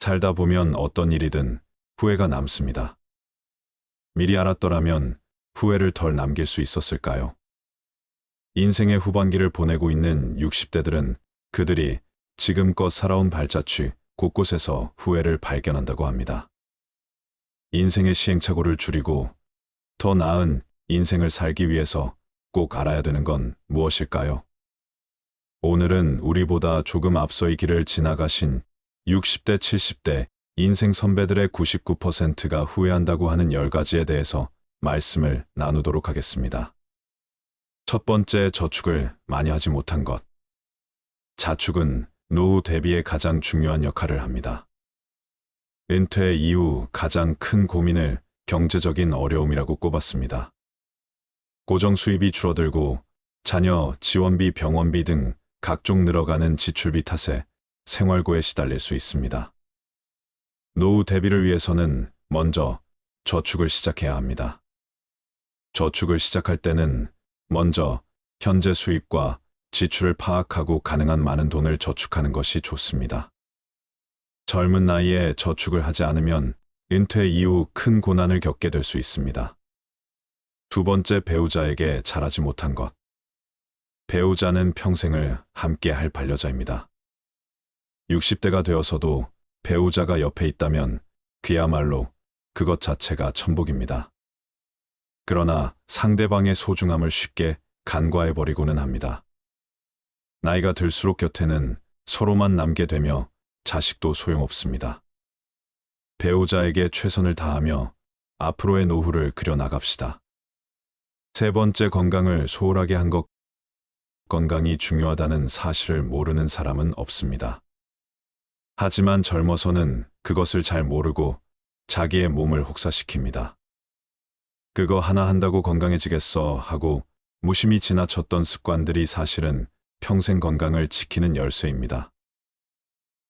살다 보면 어떤 일이든 후회가 남습니다. 미리 알았더라면 후회를 덜 남길 수 있었을까요? 인생의 후반기를 보내고 있는 60대들은 그들이 지금껏 살아온 발자취 곳곳에서 후회를 발견한다고 합니다. 인생의 시행착오를 줄이고 더 나은 인생을 살기 위해서 꼭 알아야 되는 건 무엇일까요? 오늘은 우리보다 조금 앞서 이 길을 지나가신 60대, 70대 인생 선배들의 99%가 후회한다고 하는 10가지에 대해서 말씀을 나누도록 하겠습니다. 첫 번째, 저축을 많이 하지 못한 것. 자축은 노후 대비에 가장 중요한 역할을 합니다. 은퇴 이후 가장 큰 고민을 경제적인 어려움이라고 꼽았습니다. 고정 수입이 줄어들고 자녀 지원비, 병원비 등 각종 늘어가는 지출비 탓에 생활고에 시달릴 수 있습니다. 노후 대비를 위해서는 먼저 저축을 시작해야 합니다. 저축을 시작할 때는 먼저 현재 수입과 지출을 파악하고 가능한 많은 돈을 저축하는 것이 좋습니다. 젊은 나이에 저축을 하지 않으면 은퇴 이후 큰 고난을 겪게 될 수 있습니다. 두 번째, 배우자에게 잘하지 못한 것. 배우자는 평생을 함께 할 반려자입니다. 60대가 되어서도 배우자가 옆에 있다면 그야말로 그것 자체가 천복입니다. 그러나 상대방의 소중함을 쉽게 간과해버리고는 합니다. 나이가 들수록 곁에는 서로만 남게 되며 자식도 소용없습니다. 배우자에게 최선을 다하며 앞으로의 노후를 그려나갑시다. 세 번째, 건강을 소홀하게 한 것. 건강이 중요하다는 사실을 모르는 사람은 없습니다. 하지만 젊어서는 그것을 잘 모르고 자기의 몸을 혹사시킵니다. 그거 하나 한다고 건강해지겠어 하고 무심히 지나쳤던 습관들이 사실은 평생 건강을 지키는 열쇠입니다.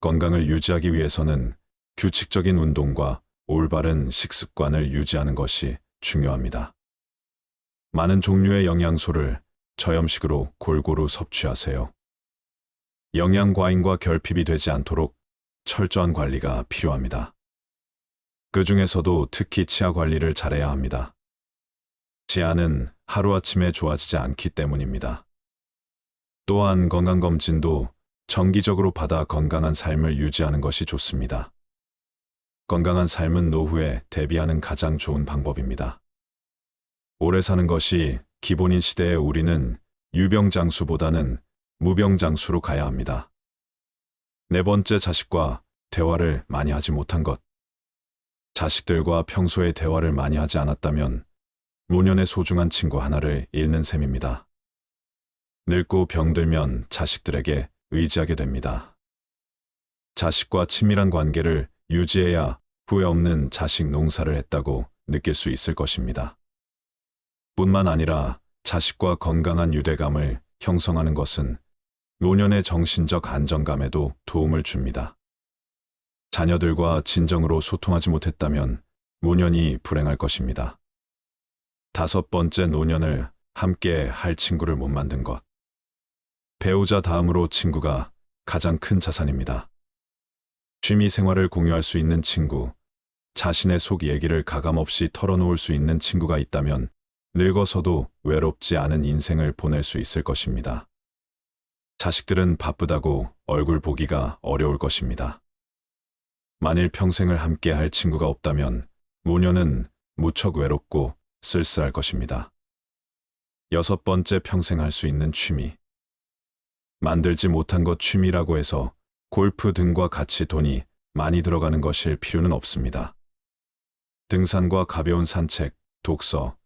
건강을 유지하기 위해서는 규칙적인 운동과 올바른 식습관을 유지하는 것이 중요합니다. 많은 종류의 영양소를 저염식으로 골고루 섭취하세요. 영양 과잉과 결핍이 되지 않도록 철저한 관리가 필요합니다. 그 중에서도 특히 치아 관리를 잘해야 합니다. 치아는 하루아침에 좋아지지 않기 때문입니다. 또한 건강검진도 정기적으로 받아 건강한 삶을 유지하는 것이 좋습니다. 건강한 삶은 노후에 대비하는 가장 좋은 방법입니다. 오래 사는 것이 기본인 시대에 우리는 유병장수보다는 무병장수로 가야 합니다. 네 번째, 자식과 대화를 많이 하지 못한 것. 자식들과 평소에 대화를 많이 하지 않았다면 노년의 소중한 친구 하나를 잃는 셈입니다. 늙고 병들면 자식들에게 의지하게 됩니다. 자식과 친밀한 관계를 유지해야 후회 없는 자식 농사를 했다고 느낄 수 있을 것입니다. 뿐만 아니라 자식과 건강한 유대감을 형성하는 것은 노년의 정신적 안정감에도 도움을 줍니다. 자녀들과 진정으로 소통하지 못했다면 노년이 불행할 것입니다. 다섯 번째, 노년을 함께 할 친구를 못 만든 것. 배우자 다음으로 친구가 가장 큰 자산입니다. 취미 생활을 공유할 수 있는 친구, 자신의 속 얘기를 가감없이 털어놓을 수 있는 친구가 있다면 늙어서도 외롭지 않은 인생을 보낼 수 있을 것입니다. 자식들은 바쁘다고 얼굴 보기가 어려울 것입니다. 만일 평생을 함께 할 친구가 없다면 노년은 무척 외롭고 쓸쓸할 것입니다. 여섯 번째, 평생 할 수 있는 취미. 만들지 못한 것 취미라고 해서 골프 등과 같이 돈이 많이 들어가는 것일 필요는 없습니다. 등산과 가벼운 산책, 독서,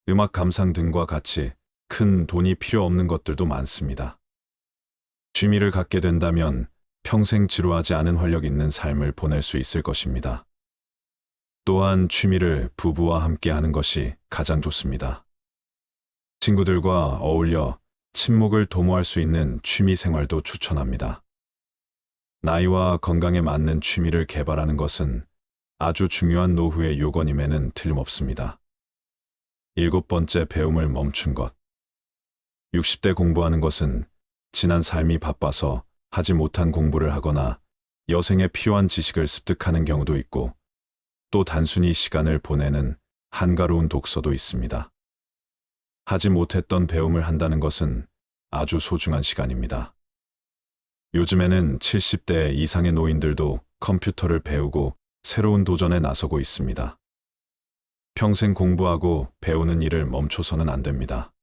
음악 감상 등과 같이 큰 돈이 필요 없는 것들도 많습니다. 취미를 갖게 된다면 평생 지루하지 않은 활력 있는 삶을 보낼 수 있을 것입니다. 또한 취미를 부부와 함께 하는 것이 가장 좋습니다. 친구들과 어울려 친목을 도모할 수 있는 취미 생활도 추천합니다. 나이와 건강에 맞는 취미를 개발하는 것은 아주 중요한 노후의 요건임에는 틀림없습니다. 일곱 번째, 배움을 멈춘 것. 60대 공부하는 것은 지난 삶이 바빠서 하지 못한 공부를 하거나 여생에 필요한 지식을 습득하는 경우도 있고 또 단순히 시간을 보내는 한가로운 독서도 있습니다. 하지 못했던 배움을 한다는 것은 아주 소중한 시간입니다. 요즘에는 70대 이상의 노인들도 컴퓨터를 배우고 새로운 도전에 나서고 있습니다. 평생 공부하고 배우는 일을 멈춰서는 안 됩니다.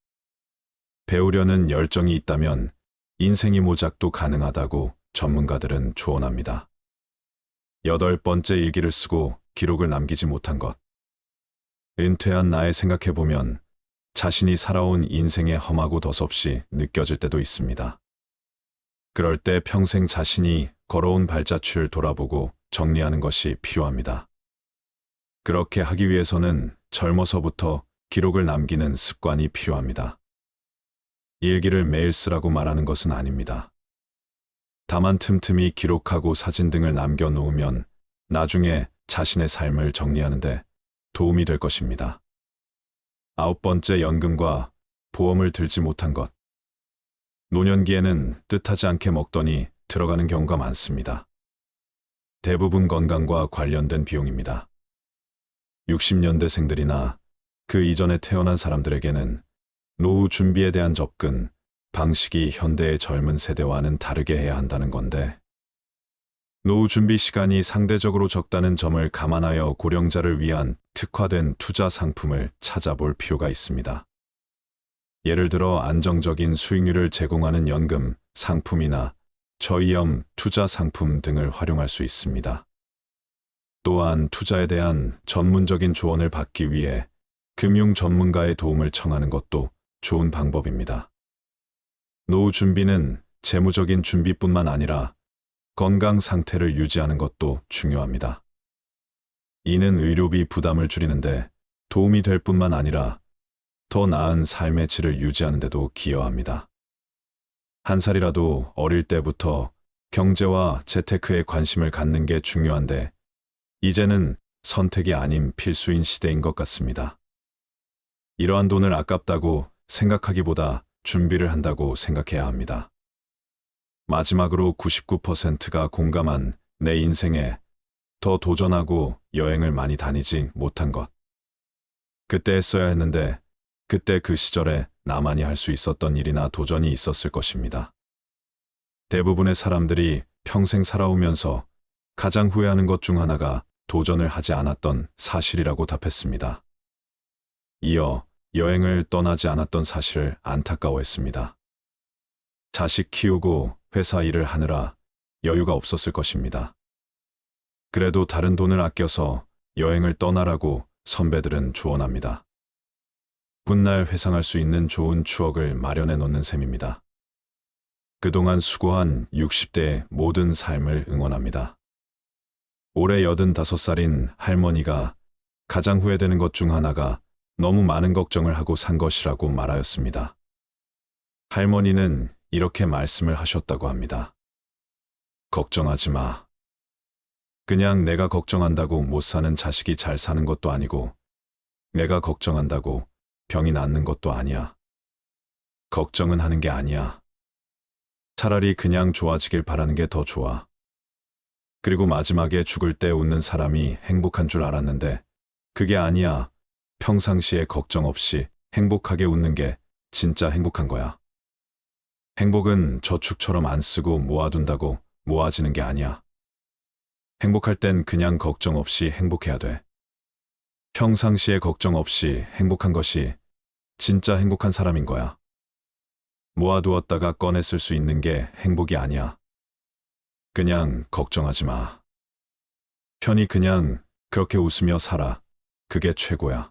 배우려는 열정이 있다면 인생이 모작도 가능하다고 전문가들은 조언합니다. 8번째 일기를 쓰고 기록을 남기지 못한 것. 은퇴한 나에 생각해보면 자신이 살아온 인생의 험하고 덧없이 느껴질 때도 있습니다. 그럴 때 평생 자신이 걸어온 발자취를 돌아보고 정리하는 것이 필요합니다. 그렇게 하기 위해서는 젊어서부터 기록을 남기는 습관이 필요합니다. 일기를 매일 쓰라고 말하는 것은 아닙니다. 다만 틈틈이 기록하고 사진 등을 남겨놓으면 나중에 자신의 삶을 정리하는데 도움이 될 것입니다. 9번째, 연금과 보험을 들지 못한 것. 노년기에는 뜻하지 않게 먹더니 들어가는 경우가 많습니다. 대부분 건강과 관련된 비용입니다. 60년대생들이나 그 이전에 태어난 사람들에게는 노후 준비에 대한 접근, 방식이 현대의 젊은 세대와는 다르게 해야 한다는 건데, 노후 준비 시간이 상대적으로 적다는 점을 감안하여 고령자를 위한 특화된 투자 상품을 찾아볼 필요가 있습니다. 예를 들어 안정적인 수익률을 제공하는 연금, 상품이나 저위험 투자 상품 등을 활용할 수 있습니다. 또한 투자에 대한 전문적인 조언을 받기 위해 금융 전문가의 도움을 청하는 것도 좋은 방법입니다. 노후 준비는 재무적인 준비뿐만 아니라 건강 상태를 유지하는 것도 중요합니다. 이는 의료비 부담을 줄이는데 도움이 될 뿐만 아니라 더 나은 삶의 질을 유지하는 데도 기여합니다. 한 살이라도 어릴 때부터 경제와 재테크에 관심을 갖는 게 중요한데 이제는 선택이 아닌 필수인 시대인 것 같습니다. 이러한 돈을 아깝다고 생각하기보다 준비를 한다고 생각해야 합니다. 마지막으로 99%가 공감한 내 인생에 더 도전하고 여행을 많이 다니지 못한 것. 그때 했어야 했는데 그때 그 시절에 나만이 할 수 있었던 일이나 도전이 있었을 것입니다. 대부분의 사람들이 평생 살아오면서 가장 후회하는 것 중 하나가 도전을 하지 않았던 사실이라고 답했습니다. 이어 여행을 떠나지 않았던 사실을 안타까워했습니다. 자식 키우고 회사 일을 하느라 여유가 없었을 것입니다. 그래도 다른 돈을 아껴서 여행을 떠나라고 선배들은 조언합니다. 훗날 회상할 수 있는 좋은 추억을 마련해 놓는 셈입니다. 그동안 수고한 60대의 모든 삶을 응원합니다. 올해 85살인 할머니가 가장 후회되는 것 중 하나가 너무 많은 걱정을 하고 산 것이라고 말하였습니다. 할머니는 이렇게 말씀을 하셨다고 합니다. 걱정하지 마. 그냥 내가 걱정한다고 못 사는 자식이 잘 사는 것도 아니고 내가 걱정한다고 병이 낫는 것도 아니야. 걱정은 하는 게 아니야. 차라리 그냥 좋아지길 바라는 게 더 좋아. 그리고 마지막에 죽을 때 웃는 사람이 행복한 줄 알았는데 그게 아니야. 평상시에 걱정 없이 행복하게 웃는 게 진짜 행복한 거야. 행복은 저축처럼 안 쓰고 모아둔다고 모아지는 게 아니야. 행복할 땐 그냥 걱정 없이 행복해야 돼. 평상시에 걱정 없이 행복한 것이 진짜 행복한 사람인 거야. 모아두었다가 꺼내 쓸 수 있는 게 행복이 아니야. 그냥 걱정하지 마. 편히 그냥 그렇게 웃으며 살아. 그게 최고야.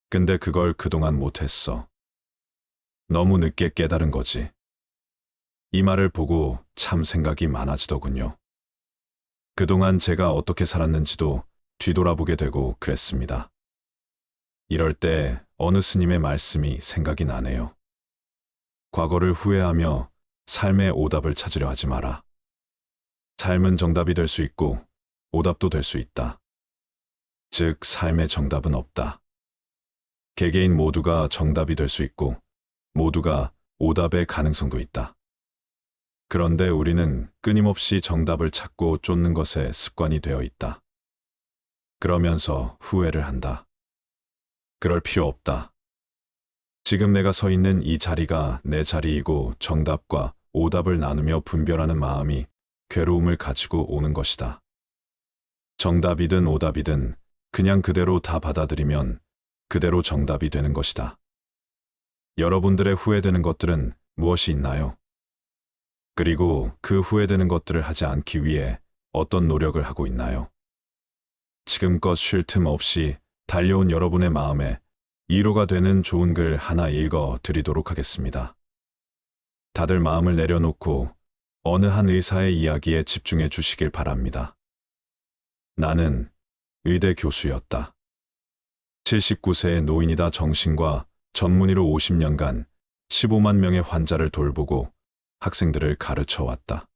근데 그걸 그동안 못했어. 너무 늦게 깨달은 거지. 이 말을 보고 참 생각이 많아지더군요. 그동안 제가 어떻게 살았는지도 뒤돌아보게 되고 그랬습니다. 이럴 때 어느 스님의 말씀이 생각이 나네요. 과거를 후회하며 삶의 오답을 찾으려 하지 마라. 삶은 정답이 될 수 있고 오답도 될 수 있다. 즉, 삶의 정답은 없다. 개개인 모두가 정답이 될 수 있고 모두가 오답의 가능성도 있다. 그런데 우리는 끊임없이 정답을 찾고 쫓는 것에 습관이 되어 있다. 그러면서 후회를 한다. 그럴 필요 없다. 지금 내가 서 있는 이 자리가 내 자리이고 정답과 오답을 나누며 분별하는 마음이 괴로움을 가지고 오는 것이다. 정답이든 오답이든 그냥 그대로 다 받아들이면 그대로 정답이 되는 것이다. 여러분들의 후회되는 것들은 무엇이 있나요? 그리고 그 후회되는 것들을 하지 않기 위해 어떤 노력을 하고 있나요? 지금껏 쉴 틈 없이 달려온 여러분의 마음에 위로가 되는 좋은 글 하나 읽어 드리도록 하겠습니다. 다들 마음을 내려놓고 어느 한 의사의 이야기에 집중해 주시길 바랍니다. 나는 의대 교수였다. 79세의 노인이다. 정신과 전문의로 50년간 15만 명의 환자를 돌보고 학생들을 가르쳐 왔다.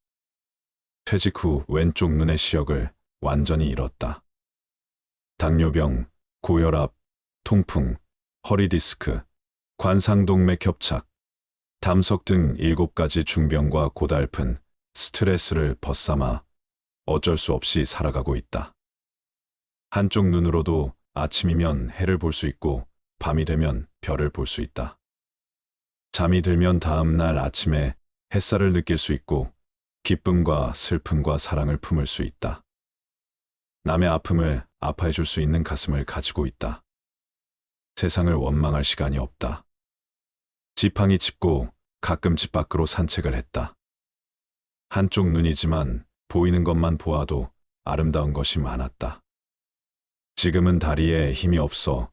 퇴직 후 왼쪽 눈의 시력을 완전히 잃었다. 당뇨병, 고혈압, 통풍, 허리디스크, 관상동맥 협착, 담석 등 7가지 중병과 고달픈 스트레스를 벗삼아 어쩔 수 없이 살아가고 있다. 한쪽 눈으로도 아침이면 해를 볼 수 있고 밤이 되면 별을 볼 수 있다. 잠이 들면 다음 날 아침에 햇살을 느낄 수 있고 기쁨과 슬픔과 사랑을 품을 수 있다. 남의 아픔을 아파해 줄 수 있는 가슴을 가지고 있다. 세상을 원망할 시간이 없다. 지팡이 짚고 가끔 집 밖으로 산책을 했다. 한쪽 눈이지만 보이는 것만 보아도 아름다운 것이 많았다. 지금은 다리에 힘이 없어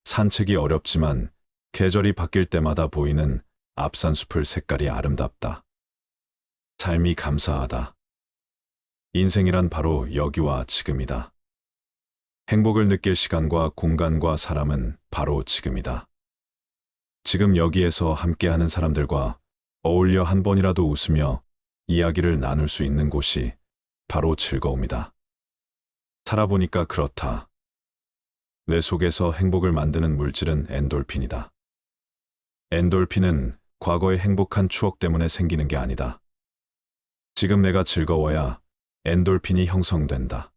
산책이 어렵지만 계절이 바뀔 때마다 보이는 앞산숲을 색깔이 아름답다. 삶이 감사하다. 인생이란 바로 여기와 지금이다. 행복을 느낄 시간과 공간과 사람은 바로 지금이다. 지금 여기에서 함께하는 사람들과 어울려 한 번이라도 웃으며 이야기를 나눌 수 있는 곳이 바로 즐거움이다. 살아보니까 그렇다. 뇌 속에서 행복을 만드는 물질은 엔돌핀이다. 엔돌핀은 과거의 행복한 추억 때문에 생기는 게 아니다. 지금 내가 즐거워야 엔돌핀이 형성된다.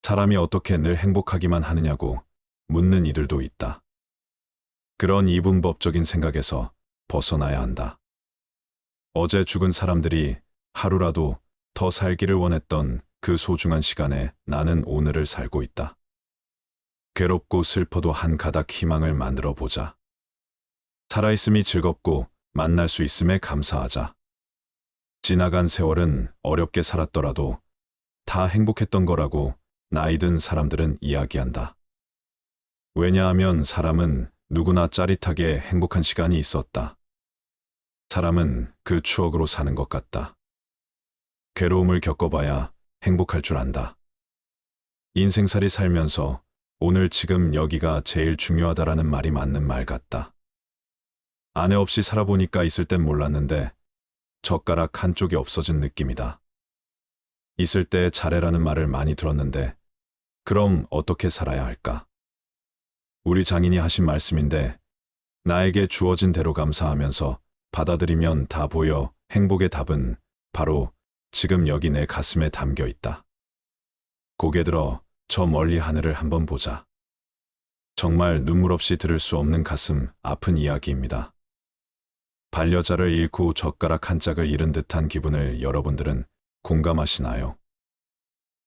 사람이 어떻게 늘 행복하기만 하느냐고 묻는 이들도 있다. 그런 이분법적인 생각에서 벗어나야 한다. 어제 죽은 사람들이 하루라도 더 살기를 원했던 그 소중한 시간에 나는 오늘을 살고 있다. 괴롭고 슬퍼도 한 가닥 희망을 만들어 보자. 살아있음이 즐겁고 만날 수 있음에 감사하자. 지나간 세월은 어렵게 살았더라도 다 행복했던 거라고 나이 든 사람들은 이야기한다. 왜냐하면 사람은 누구나 짜릿하게 행복한 시간이 있었다. 사람은 그 추억으로 사는 것 같다. 괴로움을 겪어봐야 행복할 줄 안다. 인생살이 살면서 오늘 지금 여기가 제일 중요하다라는 말이 맞는 말 같다. 아내 없이 살아보니까 있을 땐 몰랐는데 젓가락 한쪽이 없어진 느낌이다. 있을 때 잘해라는 말을 많이 들었는데 그럼 어떻게 살아야 할까? 우리 장인이 하신 말씀인데 나에게 주어진 대로 감사하면서 받아들이면 다 보여. 행복의 답은 바로 지금 여기 내 가슴에 담겨 있다. 고개 들어 저 멀리 하늘을 한번 보자. 정말 눈물 없이 들을 수 없는 가슴 아픈 이야기입니다. 반려자를 잃고 젓가락 한 짝을 잃은 듯한 기분을 여러분들은 공감하시나요?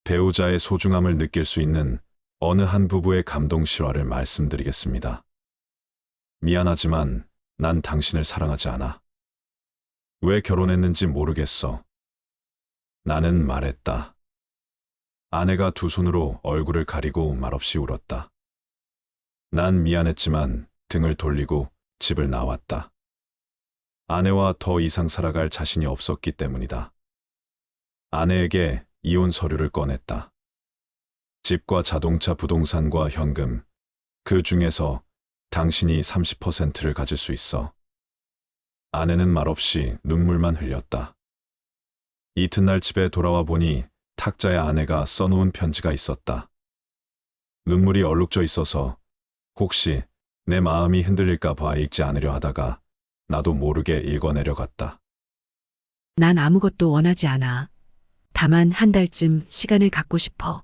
배우자의 소중함을 느낄 수 있는 어느 한 부부의 감동 실화를 말씀드리겠습니다. 미안하지만 난 당신을 사랑하지 않아. 왜 결혼했는지 모르겠어. 나는 말했다. 아내가 두 손으로 얼굴을 가리고 말없이 울었다. 난 미안했지만 등을 돌리고 집을 나왔다. 아내와 더 이상 살아갈 자신이 없었기 때문이다. 아내에게 이혼 서류를 꺼냈다. 집과 자동차, 부동산과 현금, 그 중에서 당신이 30%를 가질 수 있어. 아내는 말없이 눈물만 흘렸다. 이튿날 집에 돌아와 보니 탁자에 아내가 써놓은 편지가 있었다. 눈물이 얼룩져 있어서 혹시 내 마음이 흔들릴까 봐 읽지 않으려 하다가 나도 모르게 읽어내려갔다. 난 아무것도 원하지 않아. 다만 한 달쯤 시간을 갖고 싶어.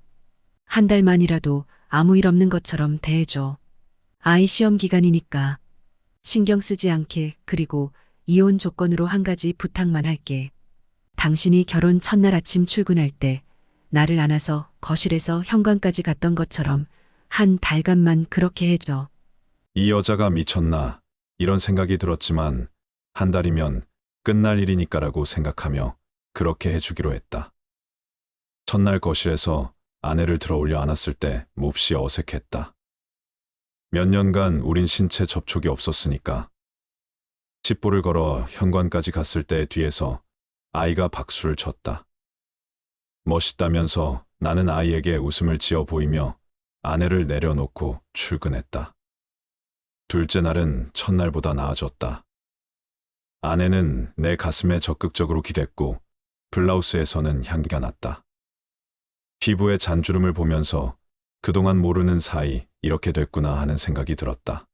한 달만이라도 아무 일 없는 것처럼 대해줘. 아이 시험 기간이니까 신경 쓰지 않게. 그리고 이혼 조건으로 한 가지 부탁만 할게. 당신이 결혼 첫날 아침 출근할 때 나를 안아서 거실에서 현관까지 갔던 것처럼 한 달간만 그렇게 해줘. 이 여자가 미쳤나 이런 생각이 들었지만 한 달이면 끝날 일이니까라고 생각하며 그렇게 해주기로 했다. 첫날 거실에서 아내를 들어 올려 안았을 때 몹시 어색했다. 몇 년간 우린 신체 접촉이 없었으니까. 집보를 걸어 현관까지 갔을 때 뒤에서 아이가 박수를 쳤다. 멋있다면서 나는 아이에게 웃음을 지어 보이며 아내를 내려놓고 출근했다. 둘째 날은 첫날보다 나아졌다. 아내는 내 가슴에 적극적으로 기댔고 블라우스에서는 향기가 났다. 피부의 잔주름을 보면서 그동안 모르는 사이 이렇게 됐구나 하는 생각이 들었다.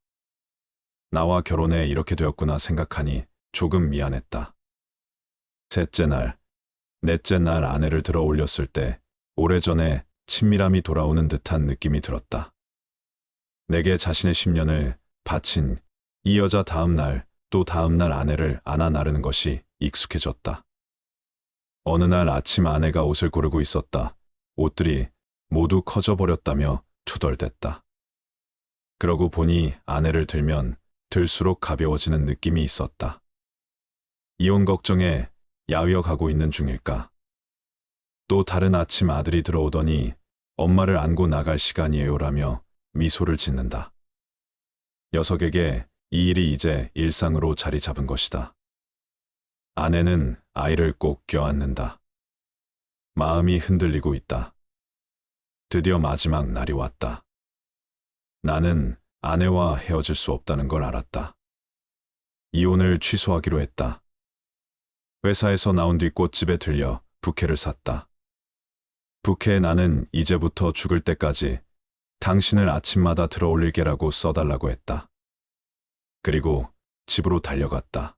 나와 결혼해 이렇게 되었구나 생각하니 조금 미안했다. 셋째 날, 넷째 날 아내를 들어 올렸을 때 오래전에 친밀함이 돌아오는 듯한 느낌이 들었다. 내게 자신의 10년을 바친 이 여자 다음 날, 또 다음 날 아내를 안아 나르는 것이 익숙해졌다. 어느 날 아침 아내가 옷을 고르고 있었다. 옷들이 모두 커져버렸다며 투덜댔다. 그러고 보니 아내를 들면 들수록 가벼워지는 느낌이 있었다. 이혼 걱정에 야위어 가고 있는 중일까? 또 다른 아침 아들이 들어오더니 엄마를 안고 나갈 시간이에요라며 미소를 짓는다. 녀석에게 이 일이 이제 일상으로 자리 잡은 것이다. 아내는 아이를 꼭 껴안는다. 마음이 흔들리고 있다. 드디어 마지막 날이 왔다. 나는 아내와 헤어질 수 없다는 걸 알았다. 이혼을 취소하기로 했다. 회사에서 나온 뒤 꽃집에 들려 부케를 샀다. 부케에 나는 이제부터 죽을 때까지 당신을 아침마다 들어올릴게라고 써달라고 했다. 그리고 집으로 달려갔다.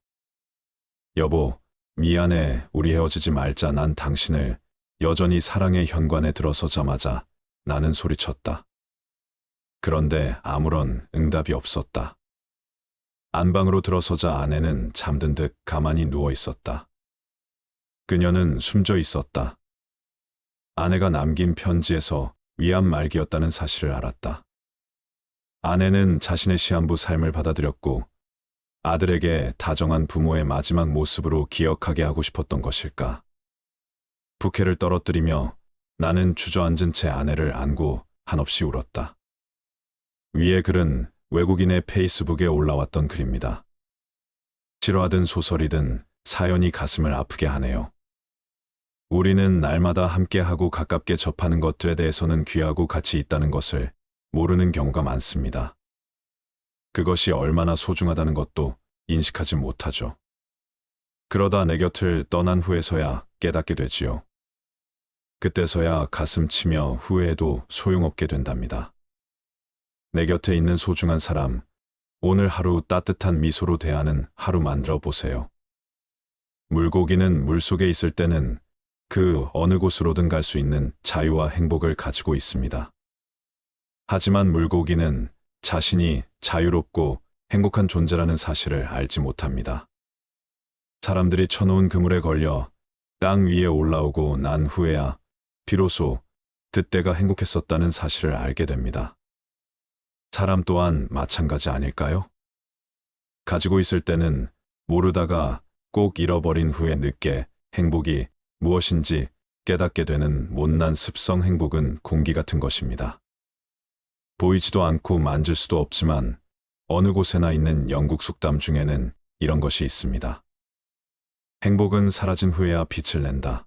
여보, 미안해. 우리 헤어지지 말자. 난 당신을 여전히 사랑해. 현관에 들어서자마자 나는 소리쳤다. 그런데 아무런 응답이 없었다. 안방으로 들어서자 아내는 잠든 듯 가만히 누워 있었다. 그녀는 숨져 있었다. 아내가 남긴 편지에서 위안 말기였다는 사실을 알았다. 아내는 자신의 시한부 삶을 받아들였고 아들에게 다정한 부모의 마지막 모습으로 기억하게 하고 싶었던 것일까. 부케를 떨어뜨리며 나는 주저앉은 채 아내를 안고 한없이 울었다. 위의 글은 외국인의 페이스북에 올라왔던 글입니다. 실화든 소설이든 사연이 가슴을 아프게 하네요. 우리는 날마다 함께하고 가깝게 접하는 것들에 대해서는 귀하고 가치 있다는 것을 모르는 경우가 많습니다. 그것이 얼마나 소중하다는 것도 인식하지 못하죠. 그러다 내 곁을 떠난 후에서야 깨닫게 되지요. 그때서야 가슴 치며 후회해도 소용없게 된답니다. 내 곁에 있는 소중한 사람, 오늘 하루 따뜻한 미소로 대하는 하루 만들어 보세요. 물고기는 물속에 있을 때는 그 어느 곳으로든 갈 수 있는 자유와 행복을 가지고 있습니다. 하지만 물고기는 자신이 자유롭고 행복한 존재라는 사실을 알지 못합니다. 사람들이 쳐놓은 그물에 걸려 땅 위에 올라오고 난 후에야 비로소 그때가 행복했었다는 사실을 알게 됩니다. 사람 또한 마찬가지 아닐까요? 가지고 있을 때는 모르다가 꼭 잃어버린 후에 늦게 행복이 무엇인지 깨닫게 되는 못난 습성. 행복은 공기 같은 것입니다. 보이지도 않고 만질 수도 없지만 어느 곳에나 있는 영국 속담 중에는 이런 것이 있습니다. 행복은 사라진 후에야 빛을 낸다.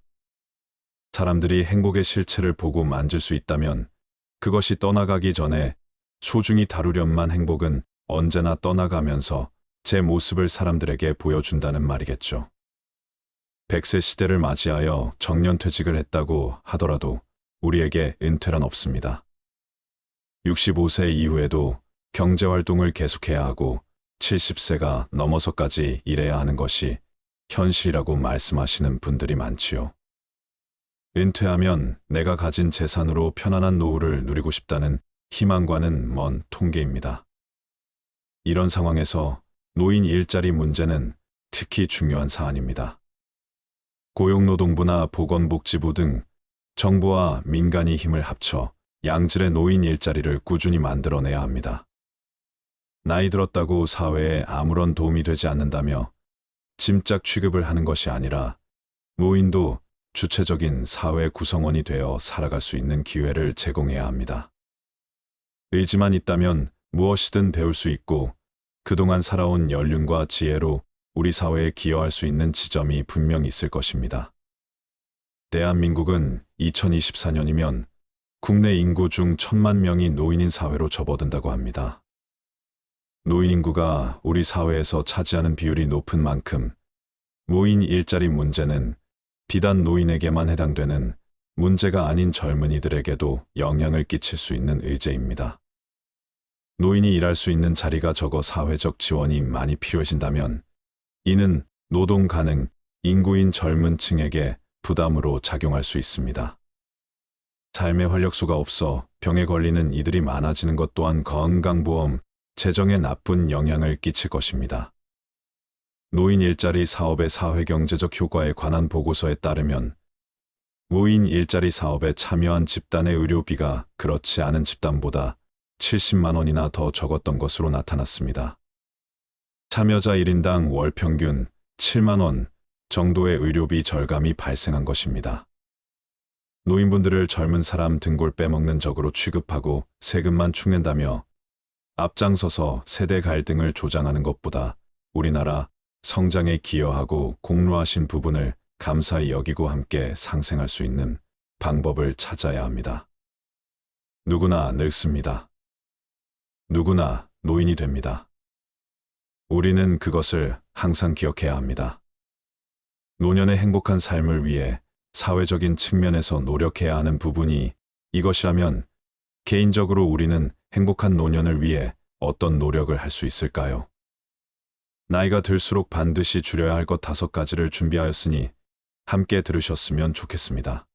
사람들이 행복의 실체를 보고 만질 수 있다면 그것이 떠나가기 전에 소중히 다루련만 행복은 언제나 떠나가면서 제 모습을 사람들에게 보여준다는 말이겠죠. 100세 시대를 맞이하여 정년퇴직을 했다고 하더라도 우리에게 은퇴란 없습니다. 65세 이후에도 경제활동을 계속해야 하고 70세가 넘어서까지 일해야 하는 것이 현실이라고 말씀하시는 분들이 많지요. 은퇴하면 내가 가진 재산으로 편안한 노후를 누리고 싶다는 희망과는 먼 통계입니다. 이런 상황에서 노인 일자리 문제는 특히 중요한 사안입니다. 고용노동부나 보건복지부 등 정부와 민간이 힘을 합쳐 양질의 노인 일자리를 꾸준히 만들어내야 합니다. 나이 들었다고 사회에 아무런 도움이 되지 않는다며 짐짝 취급을 하는 것이 아니라 노인도 주체적인 사회 구성원이 되어 살아갈 수 있는 기회를 제공해야 합니다. 의지만 있다면 무엇이든 배울 수 있고 그동안 살아온 연륜과 지혜로 우리 사회에 기여할 수 있는 지점이 분명 있을 것입니다. 대한민국은 2024년이면 국내 인구 중 1,000만 명이 노인인 사회로 접어든다고 합니다. 노인 인구가 우리 사회에서 차지하는 비율이 높은 만큼 노인 일자리 문제는 비단 노인에게만 해당되는 문제가 아닌 젊은이들에게도 영향을 끼칠 수 있는 의제입니다. 노인이 일할 수 있는 자리가 적어 사회적 지원이 많이 필요해진다면 이는 노동 가능 인구인 젊은 층에게 부담으로 작용할 수 있습니다. 삶의 활력소가 없어 병에 걸리는 이들이 많아지는 것 또한 건강보험, 재정에 나쁜 영향을 끼칠 것입니다. 노인 일자리 사업의 사회경제적 효과에 관한 보고서에 따르면 노인 일자리 사업에 참여한 집단의 의료비가 그렇지 않은 집단보다 70만 원이나 더 적었던 것으로 나타났습니다. 참여자 1인당 월 평균 7만 원 정도의 의료비 절감이 발생한 것입니다. 노인분들을 젊은 사람 등골 빼먹는 적으로 취급하고 세금만 축낸다며 앞장서서 세대 갈등을 조장하는 것보다 우리나라 성장에 기여하고 공로하신 부분을 감사히 여기고 함께 상생할 수 있는 방법을 찾아야 합니다. 누구나 늙습니다. 누구나 노인이 됩니다. 우리는 그것을 항상 기억해야 합니다. 노년의 행복한 삶을 위해 사회적인 측면에서 노력해야 하는 부분이 이것이라면 개인적으로 우리는 행복한 노년을 위해 어떤 노력을 할 수 있을까요? 나이가 들수록 반드시 줄여야 할 것 5가지를 준비하였으니 함께 들으셨으면 좋겠습니다.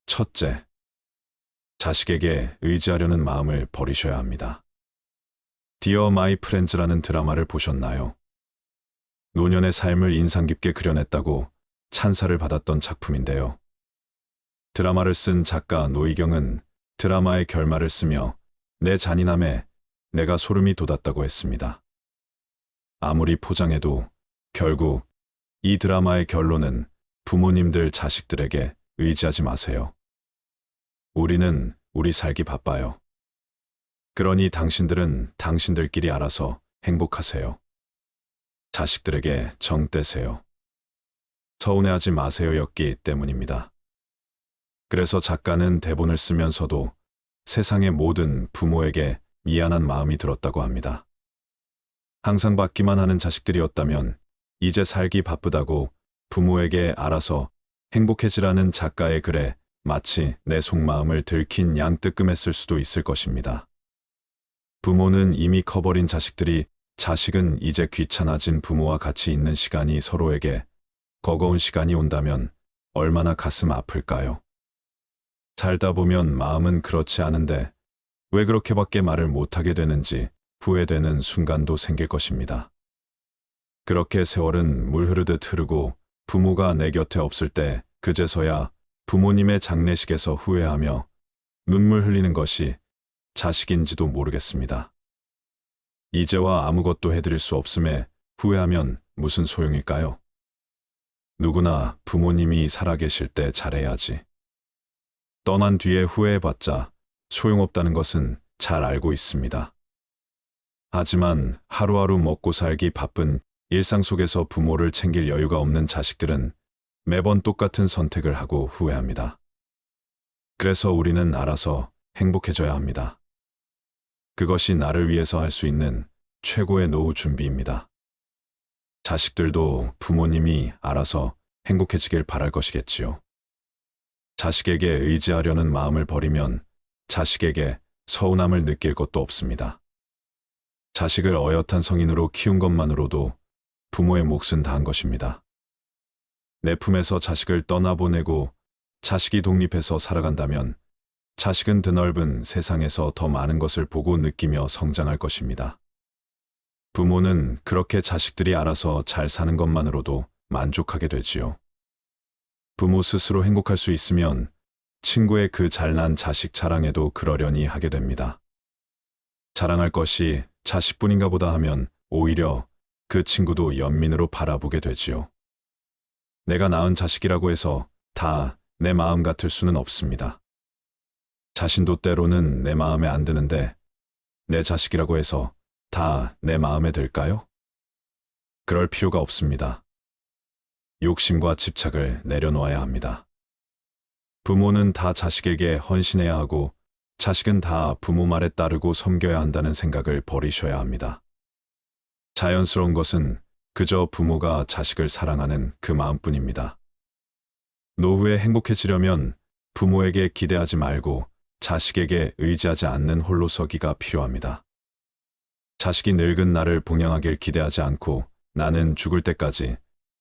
첫째, 자식에게 의지하려는 마음을 버리셔야 합니다. 디어 마이 프렌즈라는 드라마를 보셨나요? 노년의 삶을 인상 깊게 그려냈다고 찬사를 받았던 작품인데요. 드라마를 쓴 작가 노희경은 드라마의 결말을 쓰며 내 잔인함에 내가 소름이 돋았다고 했습니다. 아무리 포장해도 결국 이 드라마의 결론은 부모님들 자식들에게 의지하지 마세요. 우리는 우리 살기 바빠요. 그러니 당신들은 당신들끼리 알아서 행복하세요. 자식들에게 정 떼세요. 서운해하지 마세요 였기 때문입니다. 그래서 작가는 대본을 쓰면서도 세상의 모든 부모에게 미안한 마음이 들었다고 합니다. 항상 받기만 하는 자식들이었다면 이제 살기 바쁘다고 부모에게 알아서 행복해지라는 작가의 글에 마치 내 속마음을 들킨 양 뜨끔했을 수도 있을 것입니다. 부모는 이미 커버린 자식들이 자식은 이제 귀찮아진 부모와 같이 있는 시간이 서로에게 버거운 시간이 온다면 얼마나 가슴 아플까요? 살다 보면 마음은 그렇지 않은데 왜 그렇게밖에 말을 못하게 되는지 후회되는 순간도 생길 것입니다. 그렇게 세월은 물 흐르듯 흐르고 부모가 내 곁에 없을 때 그제서야 부모님의 장례식에서 후회하며 눈물 흘리는 것이 자식인지도 모르겠습니다. 이제와 아무것도 해드릴 수 없음에 후회하면 무슨 소용일까요? 누구나 부모님이 살아계실 때 잘해야지. 떠난 뒤에 후회해봤자 소용없다는 것은 잘 알고 있습니다. 하지만 하루하루 먹고 살기 바쁜 일상 속에서 부모를 챙길 여유가 없는 자식들은 매번 똑같은 선택을 하고 후회합니다. 그래서 우리는 알아서 행복해져야 합니다. 그것이 나를 위해서 할 수 있는 최고의 노후 준비입니다. 자식들도 부모님이 알아서 행복해지길 바랄 것이겠지요. 자식에게 의지하려는 마음을 버리면 자식에게 서운함을 느낄 것도 없습니다. 자식을 어엿한 성인으로 키운 것만으로도 부모의 몫은 다한 것입니다. 내 품에서 자식을 떠나보내고 자식이 독립해서 살아간다면 자식은 드넓은 세상에서 더 많은 것을 보고 느끼며 성장할 것입니다. 부모는 그렇게 자식들이 알아서 잘 사는 것만으로도 만족하게 되지요. 부모 스스로 행복할 수 있으면 친구의 그 잘난 자식 자랑에도 그러려니 하게 됩니다. 자랑할 것이 자식뿐인가 보다 하면 오히려 그 친구도 연민으로 바라보게 되지요. 내가 낳은 자식이라고 해서 다 내 마음 같을 수는 없습니다. 자신도 때로는 내 마음에 안 드는데 내 자식이라고 해서 다 내 마음에 들까요? 그럴 필요가 없습니다. 욕심과 집착을 내려놓아야 합니다. 부모는 다 자식에게 헌신해야 하고 자식은 다 부모 말에 따르고 섬겨야 한다는 생각을 버리셔야 합니다. 자연스러운 것은 그저 부모가 자식을 사랑하는 그 마음뿐입니다. 노후에 행복해지려면 부모에게 기대하지 말고 자식에게 의지하지 않는 홀로서기가 필요합니다. 자식이 늙은 나를 봉양하길 기대하지 않고 나는 죽을 때까지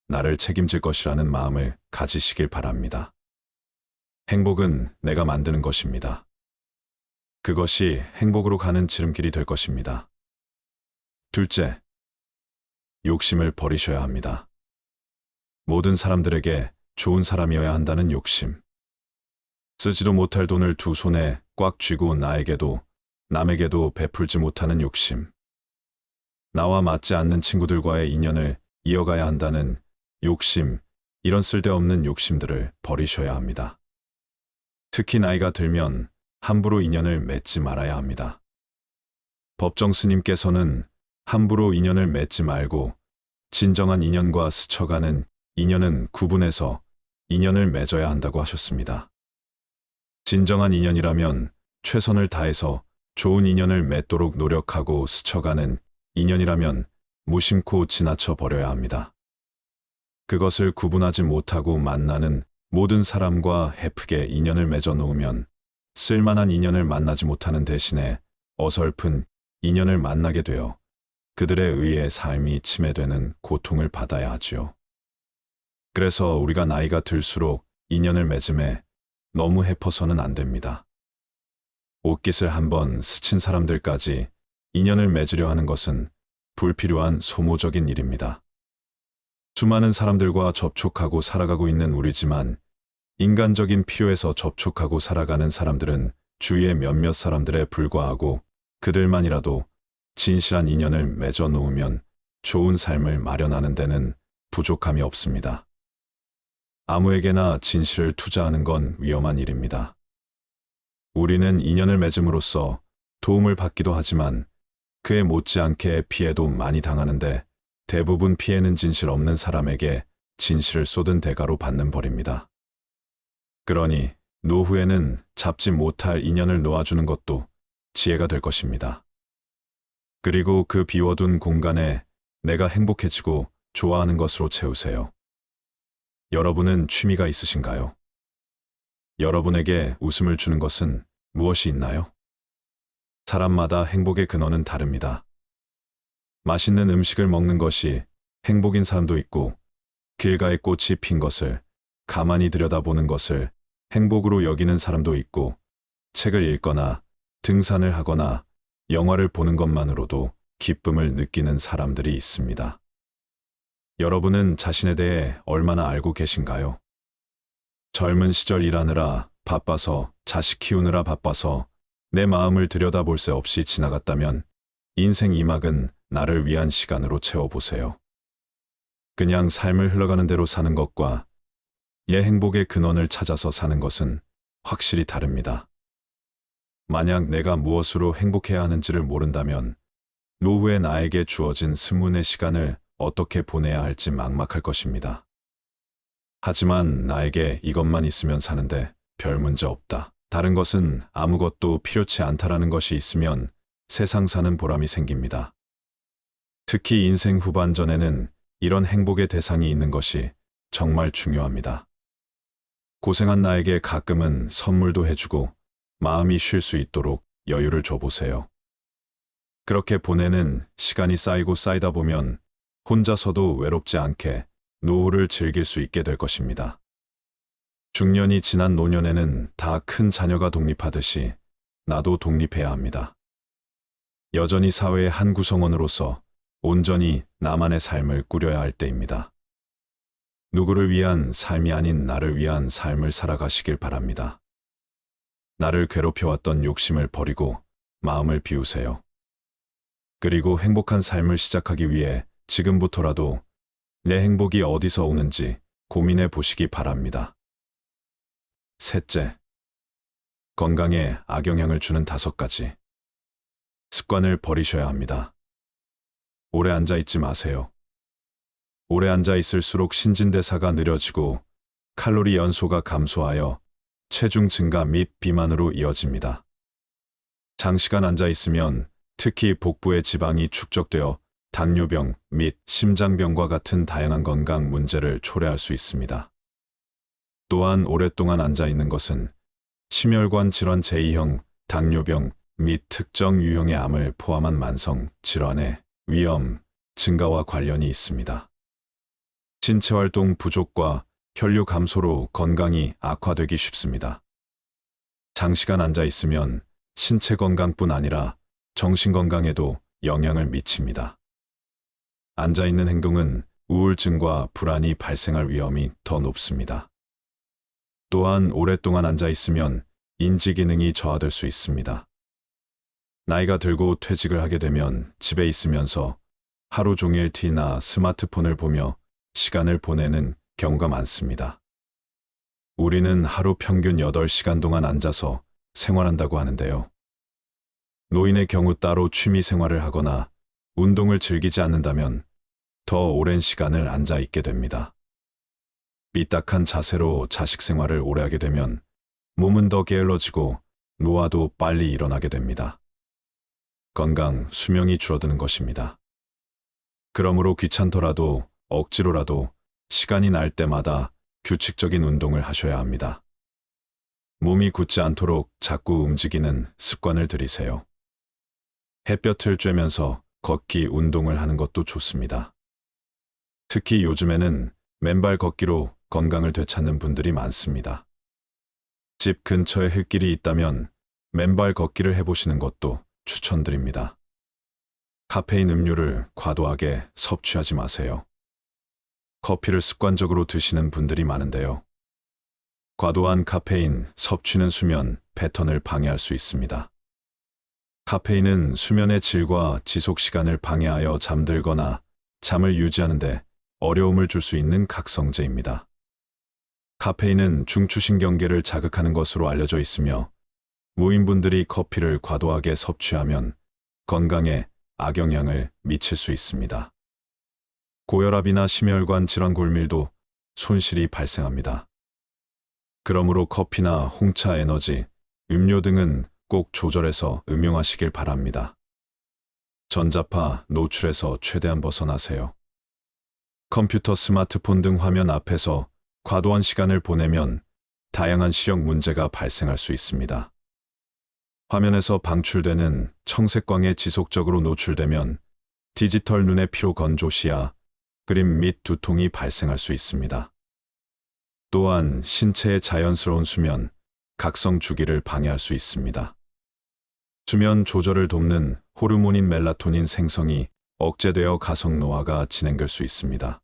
나를 책임질 것이라는 마음을 가지시길 바랍니다. 행복은 내가 만드는 것입니다. 그것이 행복으로 가는 지름길이 될 것입니다. 둘째, 욕심을 버리셔야 합니다. 모든 사람들에게 좋은 사람이어야 한다는 욕심. 쓰지도 못할 돈을 두 손에 꽉 쥐고 나에게도 남에게도 베풀지 못하는 욕심. 나와 맞지 않는 친구들과의 인연을 이어가야 한다는 욕심, 이런 쓸데없는 욕심들을 버리셔야 합니다. 특히 나이가 들면 함부로 인연을 맺지 말아야 합니다. 법정 스님께서는 함부로 인연을 맺지 말고 진정한 인연과 스쳐가는 인연은 구분해서 인연을 맺어야 한다고 하셨습니다. 진정한 인연이라면 최선을 다해서 좋은 인연을 맺도록 노력하고 스쳐가는 인연이라면 무심코 지나쳐 버려야 합니다. 그것을 구분하지 못하고 만나는 모든 사람과 헤프게 인연을 맺어 놓으면 쓸만한 인연을 만나지 못하는 대신에 어설픈 인연을 만나게 되어 그들에 의해 삶이 침해되는 고통을 받아야 하지요. 그래서 우리가 나이가 들수록 인연을 맺음에 너무 헤퍼서는 안 됩니다. 옷깃을 한번 스친 사람들까지 인연을 맺으려 하는 것은 불필요한 소모적인 일입니다. 수많은 사람들과 접촉하고 살아가고 있는 우리지만 인간적인 필요에서 접촉하고 살아가는 사람들은 주위의 몇몇 사람들에 불과하고 그들만이라도 진실한 인연을 맺어 놓으면 좋은 삶을 마련하는 데는 부족함이 없습니다. 아무에게나 진실을 투자하는 건 위험한 일입니다. 우리는 인연을 맺음으로써 도움을 받기도 하지만 그에 못지않게 피해도 많이 당하는데 대부분 피해는 진실 없는 사람에게 진실을 쏟은 대가로 받는 벌입니다. 그러니 노후에는 잡지 못할 인연을 놓아주는 것도 지혜가 될 것입니다. 그리고 그 비워둔 공간에 내가 행복해지고 좋아하는 것으로 채우세요. 여러분은 취미가 있으신가요? 여러분에게 웃음을 주는 것은 무엇이 있나요? 사람마다 행복의 근원은 다릅니다. 맛있는 음식을 먹는 것이 행복인 사람도 있고 길가에 꽃이 핀 것을 가만히 들여다보는 것을 행복으로 여기는 사람도 있고 책을 읽거나 등산을 하거나 영화를 보는 것만으로도 기쁨을 느끼는 사람들이 있습니다. 여러분은 자신에 대해 얼마나 알고 계신가요? 젊은 시절 일하느라 바빠서 자식 키우느라 바빠서 내 마음을 들여다볼 새 없이 지나갔다면 인생 2막은 나를 위한 시간으로 채워보세요. 그냥 삶을 흘러가는 대로 사는 것과 행복의 근원을 찾아서 사는 것은 확실히 다릅니다. 만약 내가 무엇으로 행복해야 하는지를 모른다면 노후에 나에게 주어진 스문의 시간을 어떻게 보내야 할지 막막할 것입니다. 하지만 나에게 이것만 있으면 사는데 별 문제 없다. 다른 것은 아무것도 필요치 않다라는 것이 있으면 세상 사는 보람이 생깁니다. 특히 인생 후반전에는 이런 행복의 대상이 있는 것이 정말 중요합니다. 고생한 나에게 가끔은 선물도 해주고 마음이 쉴 수 있도록 여유를 줘보세요. 그렇게 보내는 시간이 쌓이고 쌓이다 보면 혼자서도 외롭지 않게 노후를 즐길 수 있게 될 것입니다. 중년이 지난 노년에는 다 큰 자녀가 독립하듯이 나도 독립해야 합니다. 여전히 사회의 한 구성원으로서 온전히 나만의 삶을 꾸려야 할 때입니다. 누구를 위한 삶이 아닌 나를 위한 삶을 살아가시길 바랍니다. 나를 괴롭혀왔던 욕심을 버리고 마음을 비우세요. 그리고 행복한 삶을 시작하기 위해 지금부터라도 내 행복이 어디서 오는지 고민해 보시기 바랍니다. 셋째, 건강에 악영향을 주는 5가지 습관을 버리셔야 합니다. 오래 앉아 있지 마세요. 오래 앉아 있을수록 신진대사가 느려지고 칼로리 연소가 감소하여 체중 증가 및 비만으로 이어집니다. 장시간 앉아 있으면 특히 복부의 지방이 축적되어 당뇨병 및 심장병과 같은 다양한 건강 문제를 초래할 수 있습니다. 또한 오랫동안 앉아 있는 것은 심혈관 질환 제2형, 당뇨병 및 특정 유형의 암을 포함한 만성 질환의 위험 증가와 관련이 있습니다. 신체 활동 부족과 혈류 감소로 건강이 악화되기 쉽습니다. 장시간 앉아 있으면 신체 건강뿐 아니라 정신 건강에도 영향을 미칩니다. 앉아 있는 행동은 우울증과 불안이 발생할 위험이 더 높습니다. 또한 오랫동안 앉아 있으면 인지 기능이 저하될 수 있습니다. 나이가 들고 퇴직을 하게 되면 집에 있으면서 하루 종일 TV나 스마트폰을 보며 시간을 보내는 경우가 많습니다. 우리는 하루 평균 8시간 동안 앉아서 생활한다고 하는데요. 노인의 경우 따로 취미 생활을 하거나 운동을 즐기지 않는다면 더 오랜 시간을 앉아 있게 됩니다. 삐딱한 자세로 자식 생활을 오래 하게 되면 몸은 더 게을러지고 노화도 빨리 일어나게 됩니다. 건강, 수명이 줄어드는 것입니다. 그러므로 귀찮더라도 억지로라도 시간이 날 때마다 규칙적인 운동을 하셔야 합니다. 몸이 굳지 않도록 자꾸 움직이는 습관을 들이세요. 햇볕을 쬐면서 걷기 운동을 하는 것도 좋습니다. 특히 요즘에는 맨발 걷기로 건강을 되찾는 분들이 많습니다. 집 근처에 흙길이 있다면 맨발 걷기를 해보시는 것도 추천드립니다. 카페인 음료를 과도하게 섭취하지 마세요. 커피를 습관적으로 드시는 분들이 많은데요. 과도한 카페인 섭취는 수면 패턴을 방해할 수 있습니다. 카페인은 수면의 질과 지속 시간을 방해하여 잠들거나 잠을 유지하는 데 어려움을 줄 수 있는 각성제입니다. 카페인은 중추신경계를 자극하는 것으로 알려져 있으며 무인분들이 커피를 과도하게 섭취하면 건강에 악영향을 미칠 수 있습니다. 고혈압이나 심혈관 질환 골밀도 손실이 발생합니다. 그러므로 커피나 홍차 에너지, 음료 등은 꼭 조절해서 음용하시길 바랍니다. 전자파 노출에서 최대한 벗어나세요. 컴퓨터, 스마트폰 등 화면 앞에서 과도한 시간을 보내면 다양한 시력 문제가 발생할 수 있습니다. 화면에서 방출되는 청색광에 지속적으로 노출되면 디지털 눈의 피로 건조 시야, 그림 및 두통이 발생할 수 있습니다. 또한 신체의 자연스러운 수면, 각성 주기를 방해할 수 있습니다. 수면 조절을 돕는 호르몬인 멜라토닌 생성이 억제되어 가성 노화가 진행될 수 있습니다.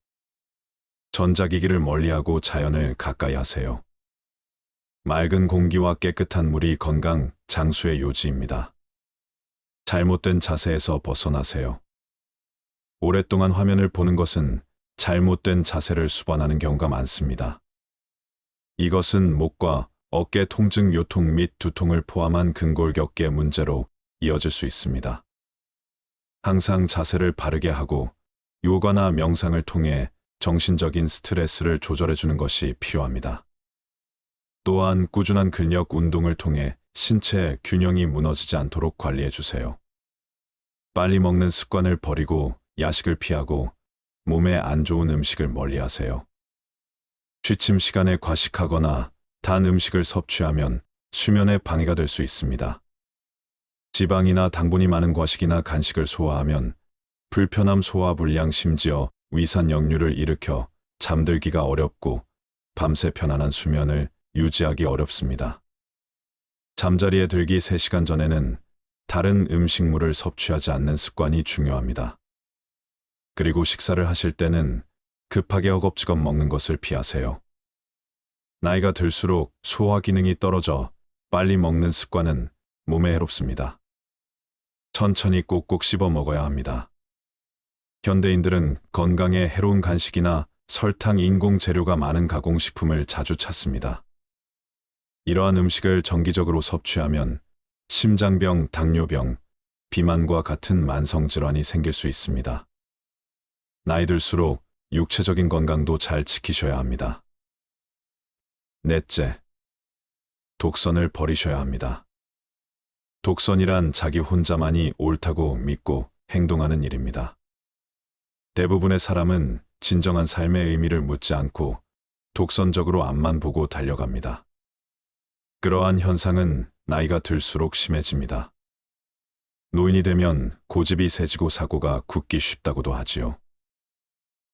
전자기기를 멀리하고 자연을 가까이 하세요. 맑은 공기와 깨끗한 물이 건강 장수의 요지입니다. 잘못된 자세에서 벗어나세요. 오랫동안 화면을 보는 것은 잘못된 자세를 수반하는 경우가 많습니다. 이것은 목과 어깨 통증, 요통 및 두통을 포함한 근골격계 문제로 이어질 수 있습니다. 항상 자세를 바르게 하고 요가나 명상을 통해 정신적인 스트레스를 조절해주는 것이 필요합니다. 또한 꾸준한 근력 운동을 통해 신체 균형이 무너지지 않도록 관리해주세요. 빨리 먹는 습관을 버리고 야식을 피하고 몸에 안 좋은 음식을 멀리하세요. 취침 시간에 과식하거나 단 음식을 섭취하면 수면에 방해가 될 수 있습니다. 지방이나 당분이 많은 과식이나 간식을 소화하면 불편함, 소화불량, 심지어 위산 역류를 일으켜 잠들기가 어렵고 밤새 편안한 수면을 유지하기 어렵습니다. 잠자리에 들기 3시간 전에는 다른 음식물을 섭취하지 않는 습관이 중요합니다. 그리고 식사를 하실 때는 급하게 허겁지겁 먹는 것을 피하세요. 나이가 들수록 소화 기능이 떨어져 빨리 먹는 습관은 몸에 해롭습니다. 천천히 꼭꼭 씹어 먹어야 합니다. 현대인들은 건강에 해로운 간식이나 설탕, 인공 재료가 많은 가공식품을 자주 찾습니다. 이러한 음식을 정기적으로 섭취하면 심장병, 당뇨병, 비만과 같은 만성질환이 생길 수 있습니다. 나이 들수록 육체적인 건강도 잘 지키셔야 합니다. 넷째, 독선을 버리셔야 합니다. 독선이란 자기 혼자만이 옳다고 믿고 행동하는 일입니다. 대부분의 사람은 진정한 삶의 의미를 묻지 않고 독선적으로 앞만 보고 달려갑니다. 그러한 현상은 나이가 들수록 심해집니다. 노인이 되면 고집이 세지고 사고가 굳기 쉽다고도 하지요.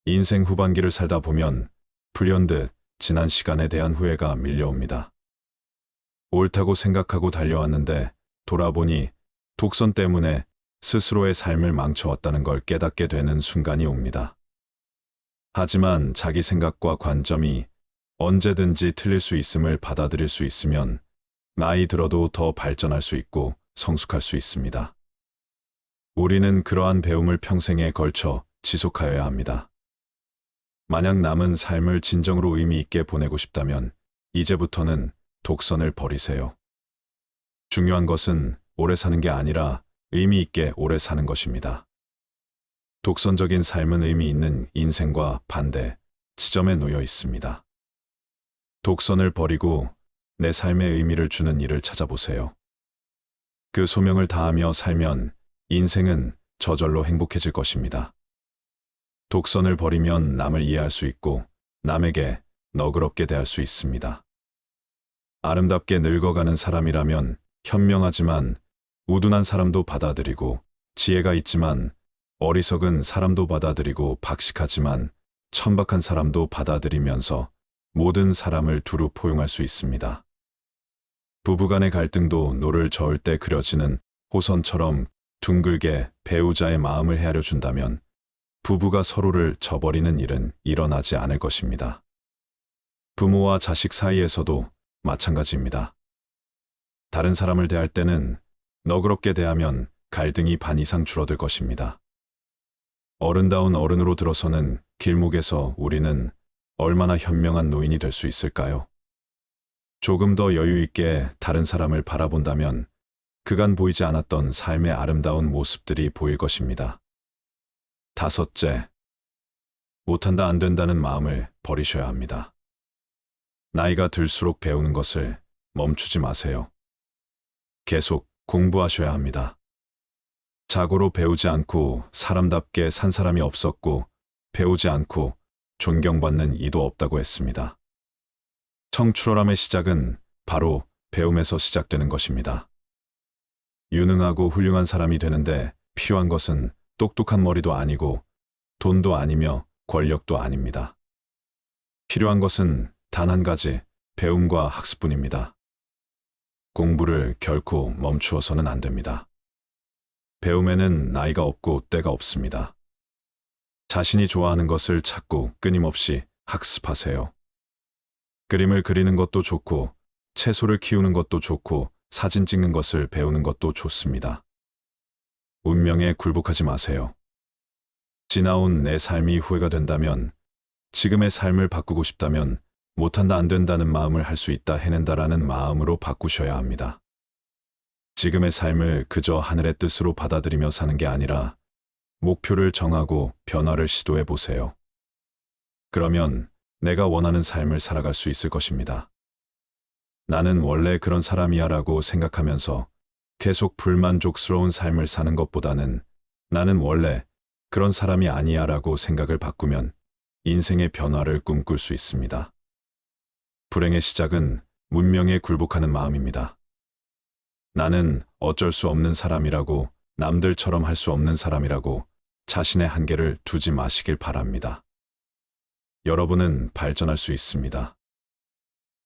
인생 후반기를 살다 보면 불현듯 지난 시간에 대한 후회가 밀려옵니다. 옳다고 생각하고 달려왔는데 돌아보니 독선 때문에 스스로의 삶을 망쳐왔다는 걸 깨닫게 되는 순간이 옵니다. 하지만 자기 생각과 관점이 언제든지 틀릴 수 있음을 받아들일 수 있으면 나이 들어도 더 발전할 수 있고 성숙할 수 있습니다. 우리는 그러한 배움을 평생에 걸쳐 지속하여야 합니다. 만약 남은 삶을 진정으로 의미 있게 보내고 싶다면 이제부터는 독선을 버리세요. 중요한 것은 오래 사는 게 아니라 의미 있게 오래 사는 것입니다. 독선적인 삶은 의미 있는 인생과 반대 지점에 놓여 있습니다. 독선을 버리고 내 삶에 의미를 주는 일을 찾아보세요. 그 소명을 다하며 살면 인생은 저절로 행복해질 것입니다. 독선을 버리면 남을 이해할 수 있고 남에게 너그럽게 대할 수 있습니다. 아름답게 늙어가는 사람이라면 현명하지만 우둔한 사람도 받아들이고 지혜가 있지만 어리석은 사람도 받아들이고 박식하지만 천박한 사람도 받아들이면서 모든 사람을 두루 포용할 수 있습니다. 부부간의 갈등도 노를 저을 때 그려지는 호선처럼 둥글게 배우자의 마음을 헤아려 준다면 부부가 서로를 저버리는 일은 일어나지 않을 것입니다. 부모와 자식 사이에서도 마찬가지입니다. 다른 사람을 대할 때는 너그럽게 대하면 갈등이 반 이상 줄어들 것입니다. 어른다운 어른으로 들어서는 길목에서 우리는 얼마나 현명한 노인이 될 수 있을까요? 조금 더 여유 있게 다른 사람을 바라본다면 그간 보이지 않았던 삶의 아름다운 모습들이 보일 것입니다. 다섯째, 못한다 안 된다는 마음을 버리셔야 합니다. 나이가 들수록 배우는 것을 멈추지 마세요. 계속 공부하셔야 합니다. 자고로 배우지 않고 사람답게 산 사람이 없었고 배우지 않고 존경받는 이도 없다고 했습니다. 청출어람의 시작은 바로 배움에서 시작되는 것입니다. 유능하고 훌륭한 사람이 되는데 필요한 것은 똑똑한 머리도 아니고 돈도 아니며 권력도 아닙니다. 필요한 것은 단 한 가지, 배움과 학습뿐입니다. 공부를 결코 멈추어서는 안 됩니다. 배움에는 나이가 없고 때가 없습니다. 자신이 좋아하는 것을 찾고 끊임없이 학습하세요. 그림을 그리는 것도 좋고, 채소를 키우는 것도 좋고, 사진 찍는 것을 배우는 것도 좋습니다. 운명에 굴복하지 마세요. 지나온 내 삶이 후회가 된다면, 지금의 삶을 바꾸고 싶다면 못한다 안 된다는 마음을 할 수 있다 해낸다라는 마음으로 바꾸셔야 합니다. 지금의 삶을 그저 하늘의 뜻으로 받아들이며 사는 게 아니라 목표를 정하고 변화를 시도해 보세요. 그러면 내가 원하는 삶을 살아갈 수 있을 것입니다. 나는 원래 그런 사람이야 라고 생각하면서 계속 불만족스러운 삶을 사는 것보다는 나는 원래 그런 사람이 아니야 라고 생각을 바꾸면 인생의 변화를 꿈꿀 수 있습니다. 불행의 시작은 문명에 굴복하는 마음입니다. 나는 어쩔 수 없는 사람이라고, 남들처럼 할 수 없는 사람이라고, 자신의 한계를 두지 마시길 바랍니다. 여러분은 발전할 수 있습니다.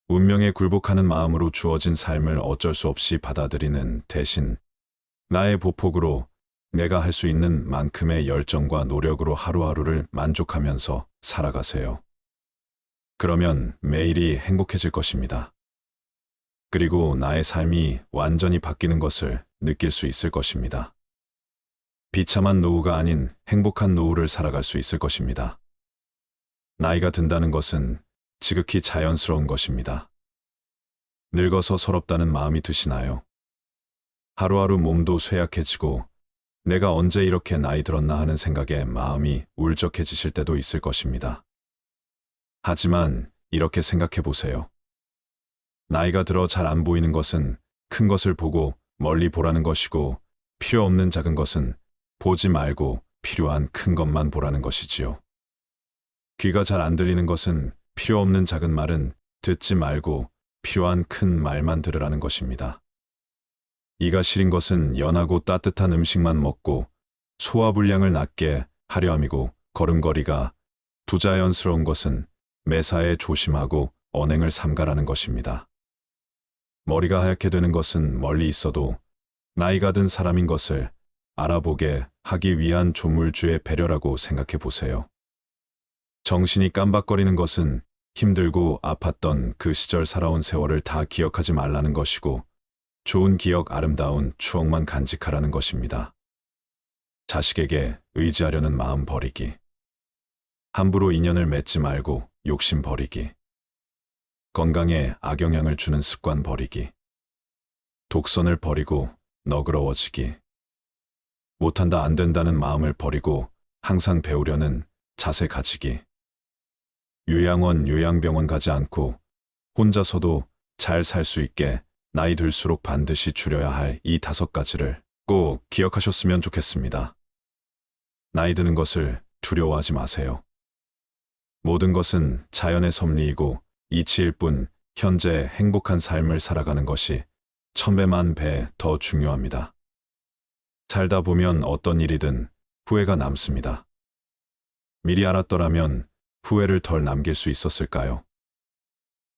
운명에 굴복하는 마음으로 주어진 삶을 어쩔 수 없이 받아들이는 대신 나의 보폭으로 내가 할 수 있는 만큼의 열정과 노력으로 하루하루를 만족하면서 살아가세요. 그러면 매일이 행복해질 것입니다. 그리고 나의 삶이 완전히 바뀌는 것을 느낄 수 있을 것입니다. 비참한 노후가 아닌 행복한 노후를 살아갈 수 있을 것입니다. 나이가 든다는 것은 지극히 자연스러운 것입니다. 늙어서 서럽다는 마음이 드시나요? 하루하루 몸도 쇠약해지고 내가 언제 이렇게 나이 들었나 하는 생각에 마음이 울적해지실 때도 있을 것입니다. 하지만 이렇게 생각해 보세요. 나이가 들어 잘 안 보이는 것은 큰 것을 보고 멀리 보라는 것이고 필요 없는 작은 것은 보지 말고 필요한 큰 것만 보라는 것이지요. 귀가 잘 안 들리는 것은 필요 없는 작은 말은 듣지 말고 필요한 큰 말만 들으라는 것입니다. 이가 시린 것은 연하고 따뜻한 음식만 먹고 소화불량을 낫게 하려 함이고 걸음걸이가 부자연스러운 것은 매사에 조심하고 언행을 삼가라는 것입니다. 머리가 하얗게 되는 것은 멀리 있어도 나이가 든 사람인 것을 알아보게 하기 위한 조물주의 배려라고 생각해 보세요. 정신이 깜박거리는 것은 힘들고 아팠던 그 시절 살아온 세월을 다 기억하지 말라는 것이고 좋은 기억, 아름다운 추억만 간직하라는 것입니다. 자식에게 의지하려는 마음 버리기. 함부로 인연을 맺지 말고 욕심 버리기. 건강에 악영향을 주는 습관 버리기. 독선을 버리고 너그러워지기. 못한다 안 된다는 마음을 버리고 항상 배우려는 자세 가지기. 요양원, 요양병원 가지 않고 혼자서도 잘 살 수 있게 나이 들수록 반드시 줄여야 할 이 5가지를 꼭 기억하셨으면 좋겠습니다. 나이 드는 것을 두려워하지 마세요. 모든 것은 자연의 섭리이고 이치일 뿐 현재 행복한 삶을 살아가는 것이 천배만 배 더 중요합니다. 살다 보면 어떤 일이든 후회가 남습니다. 미리 알았더라면 후회를 덜 남길 수 있었을까요?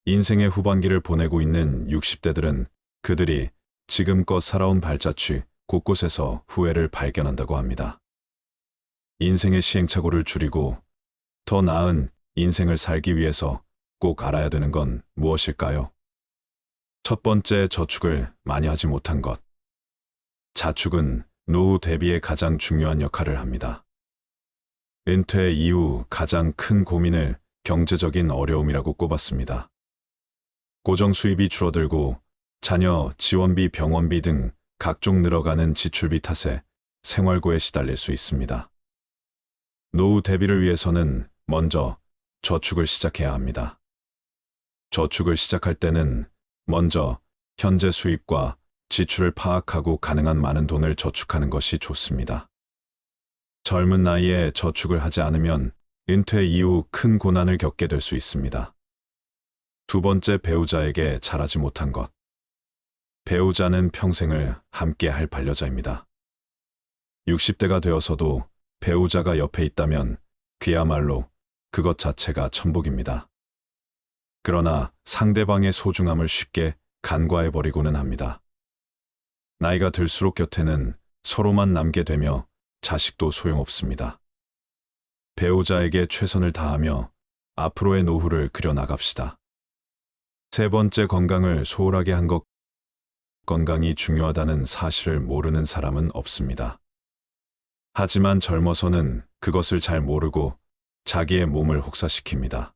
인생의 후반기를 보내고 있는 60대들은 그들이 지금껏 살아온 발자취 곳곳에서 후회를 발견한다고 합니다. 인생의 시행착오를 줄이고 더 나은 인생을 살기 위해서 꼭 알아야 되는 건 무엇일까요? 첫 번째, 저축을 많이 하지 못한 것. 자축은 노후 대비에 가장 중요한 역할을 합니다. 은퇴 이후 가장 큰 고민을 경제적인 어려움이라고 꼽았습니다. 고정 수입이 줄어들고 자녀 지원비, 병원비 등 각종 늘어가는 지출비 탓에 생활고에 시달릴 수 있습니다. 노후 대비를 위해서는 먼저 저축을 시작해야 합니다. 저축을 시작할 때는 먼저 현재 수입과 지출을 파악하고 가능한 많은 돈을 저축하는 것이 좋습니다. 젊은 나이에 저축을 하지 않으면 은퇴 이후 큰 고난을 겪게 될 수 있습니다. 두 번째, 배우자에게 잘하지 못한 것. 배우자는 평생을 함께 할 반려자입니다. 60대가 되어서도 배우자가 옆에 있다면 그야말로 그것 자체가 천복입니다. 그러나 상대방의 소중함을 쉽게 간과해버리고는 합니다. 나이가 들수록 곁에는 서로만 남게 되며 자식도 소용없습니다. 배우자에게 최선을 다하며 앞으로의 노후를 그려나갑시다. 세 번째, 건강을 소홀하게 한 것. 건강이 중요하다는 사실을 모르는 사람은 없습니다. 하지만 젊어서는 그것을 잘 모르고 자기의 몸을 혹사시킵니다.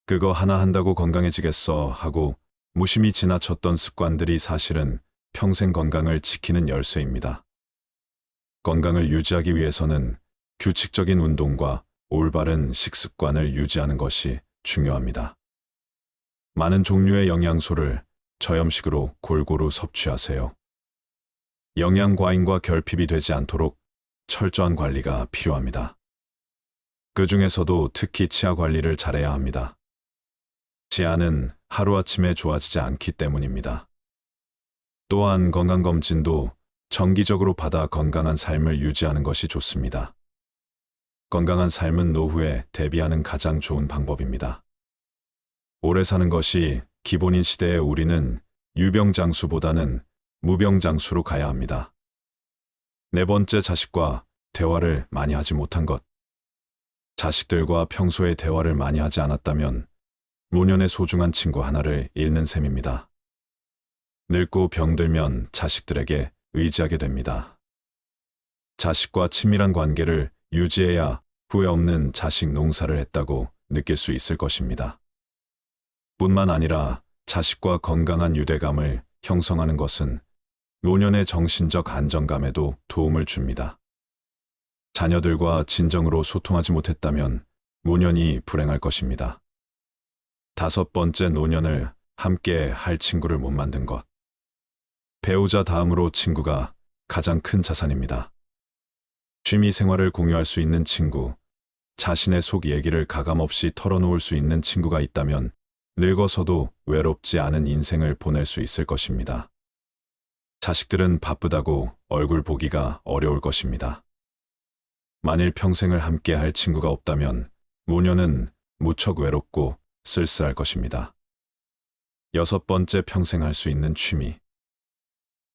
그거 하나 한다고 건강해지겠어 하고 무심히 지나쳤던 습관들이 사실은 평생 건강을 지키는 열쇠입니다. 건강을 유지하기 위해서는 규칙적인 운동과 올바른 식습관을 유지하는 것이 중요합니다. 많은 종류의 영양소를 저염식으로 골고루 섭취하세요. 영양 과잉과 결핍이 되지 않도록 철저한 관리가 필요합니다. 그 중에서도 특히 치아 관리를 잘해야 합니다. 치아는 하루아침에 좋아지지 않기 때문입니다. 또한 건강검진도 정기적으로 받아 건강한 삶을 유지하는 것이 좋습니다. 건강한 삶은 노후에 대비하는 가장 좋은 방법입니다. 오래 사는 것이 기본인 시대에 우리는 유병장수보다는 무병장수로 가야 합니다. 네 번째, 자식과 대화를 많이 하지 못한 것. 자식들과 평소에 대화를 많이 하지 않았다면 노년의 소중한 친구 하나를 잃는 셈입니다. 늙고 병들면 자식들에게 의지하게 됩니다. 자식과 친밀한 관계를 유지해야 후회 없는 자식 농사를 했다고 느낄 수 있을 것입니다. 뿐만 아니라 자식과 건강한 유대감을 형성하는 것은 노년의 정신적 안정감에도 도움을 줍니다. 자녀들과 진정으로 소통하지 못했다면 노년이 불행할 것입니다. 다섯 번째, 노년을 함께 할 친구를 못 만든 것. 배우자 다음으로 친구가 가장 큰 자산입니다. 취미 생활을 공유할 수 있는 친구, 자신의 속 얘기를 가감없이 털어놓을 수 있는 친구가 있다면 늙어서도 외롭지 않은 인생을 보낼 수 있을 것입니다. 자식들은 바쁘다고 얼굴 보기가 어려울 것입니다. 만일 평생을 함께 할 친구가 없다면 노년은 무척 외롭고 쓸쓸할 것입니다. 여섯 번째, 평생 할 수 있는 취미.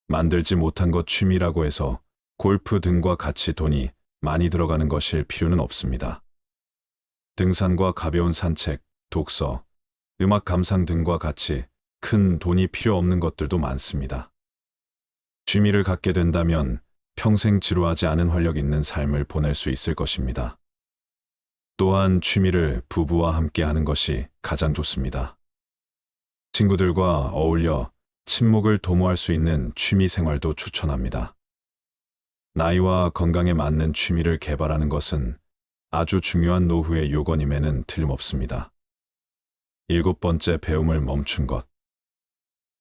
만들지 못한 것 취미라고 해서 골프 등과 같이 돈이 많이 들어가는 것일 필요는 없습니다. 등산과 가벼운 산책, 독서, 음악 감상 등과 같이 큰 돈이 필요 없는 것들도 많습니다. 취미를 갖게 된다면 평생 지루하지 않은 활력 있는 삶을 보낼 수 있을 것입니다. 또한 취미를 부부와 함께 하는 것이 가장 좋습니다. 친구들과 어울려 친목을 도모할 수 있는 취미 생활도 추천합니다. 나이와 건강에 맞는 취미를 개발하는 것은 아주 중요한 노후의 요건임에는 틀림없습니다. 일곱 번째, 배움을 멈춘 것.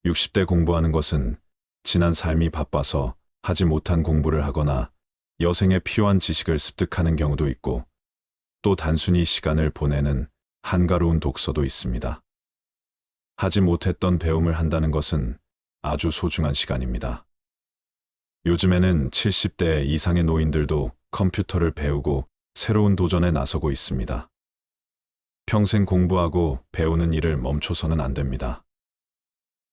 60대 공부하는 것은 지난 삶이 바빠서 하지 못한 공부를 하거나 여생에 필요한 지식을 습득하는 경우도 있고 또 단순히 시간을 보내는 한가로운 독서도 있습니다. 하지 못했던 배움을 한다는 것은 아주 소중한 시간입니다. 요즘에는 70대 이상의 노인들도 컴퓨터를 배우고 새로운 도전에 나서고 있습니다. 평생 공부하고 배우는 일을 멈춰서는 안 됩니다.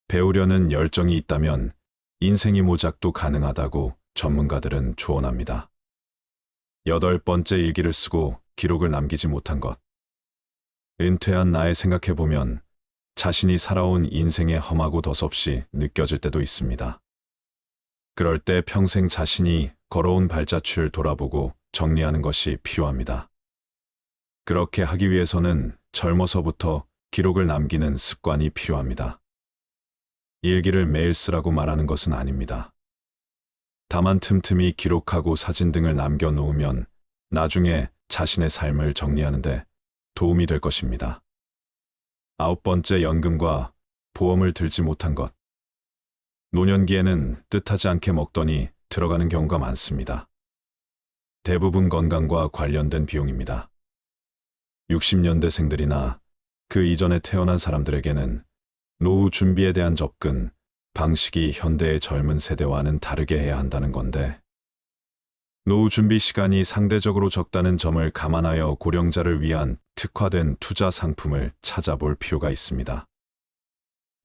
배우려는 열정이 있다면 인생이 모작도 가능하다고 전문가들은 조언합니다. 여덟 번째, 일기를 쓰고 기록을 남기지 못한 것. 은퇴한 나에 생각해보면 자신이 살아온 인생의 험하고 덧없이 느껴질 때도 있습니다. 그럴 때 평생 자신이 걸어온 발자취를 돌아보고 정리하는 것이 필요합니다. 그렇게 하기 위해서는 젊어서부터 기록을 남기는 습관이 필요합니다. 일기를 매일 쓰라고 말하는 것은 아닙니다. 다만 틈틈이 기록하고 사진 등을 남겨놓으면 나중에 자신의 삶을 정리하는데 도움이 될 것입니다. 아홉 번째, 연금과 보험을 들지 못한 것. 노년기에는 뜻하지 않게 먹더니 들어가는 경우가 많습니다. 대부분 건강과 관련된 비용입니다. 60년대생들이나 그 이전에 태어난 사람들에게는 노후 준비에 대한 접근, 방식이 현대의 젊은 세대와는 다르게 해야 한다는 건데, 노후 준비 시간이 상대적으로 적다는 점을 감안하여 고령자를 위한 특화된 투자 상품을 찾아볼 필요가 있습니다.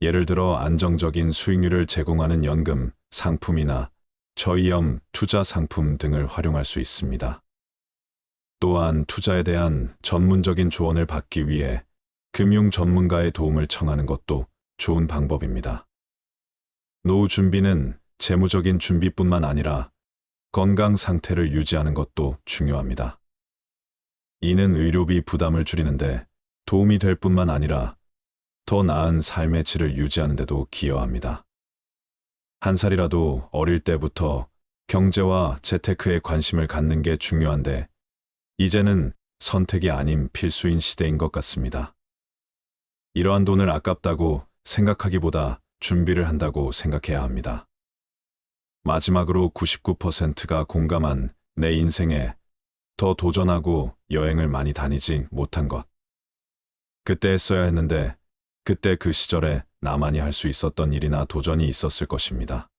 예를 들어 안정적인 수익률을 제공하는 연금, 상품이나 저위험 투자 상품 등을 활용할 수 있습니다. 또한 투자에 대한 전문적인 조언을 받기 위해 금융 전문가의 도움을 청하는 것도 좋은 방법입니다. 노후 준비는 재무적인 준비뿐만 아니라 건강 상태를 유지하는 것도 중요합니다. 이는 의료비 부담을 줄이는데 도움이 될 뿐만 아니라 더 나은 삶의 질을 유지하는 데도 기여합니다. 한 살이라도 어릴 때부터 경제와 재테크에 관심을 갖는 게 중요한데 이제는 선택이 아닌 필수인 시대인 것 같습니다. 이러한 돈을 아깝다고 생각하기보다 준비를 한다고 생각해야 합니다. 마지막으로 99%가 공감한 내 인생에 더 도전하고 여행을 많이 다니지 못한 것. 그때 했어야 했는데 그때 그 시절에 나만이 할 수 있었던 일이나 도전이 있었을 것입니다.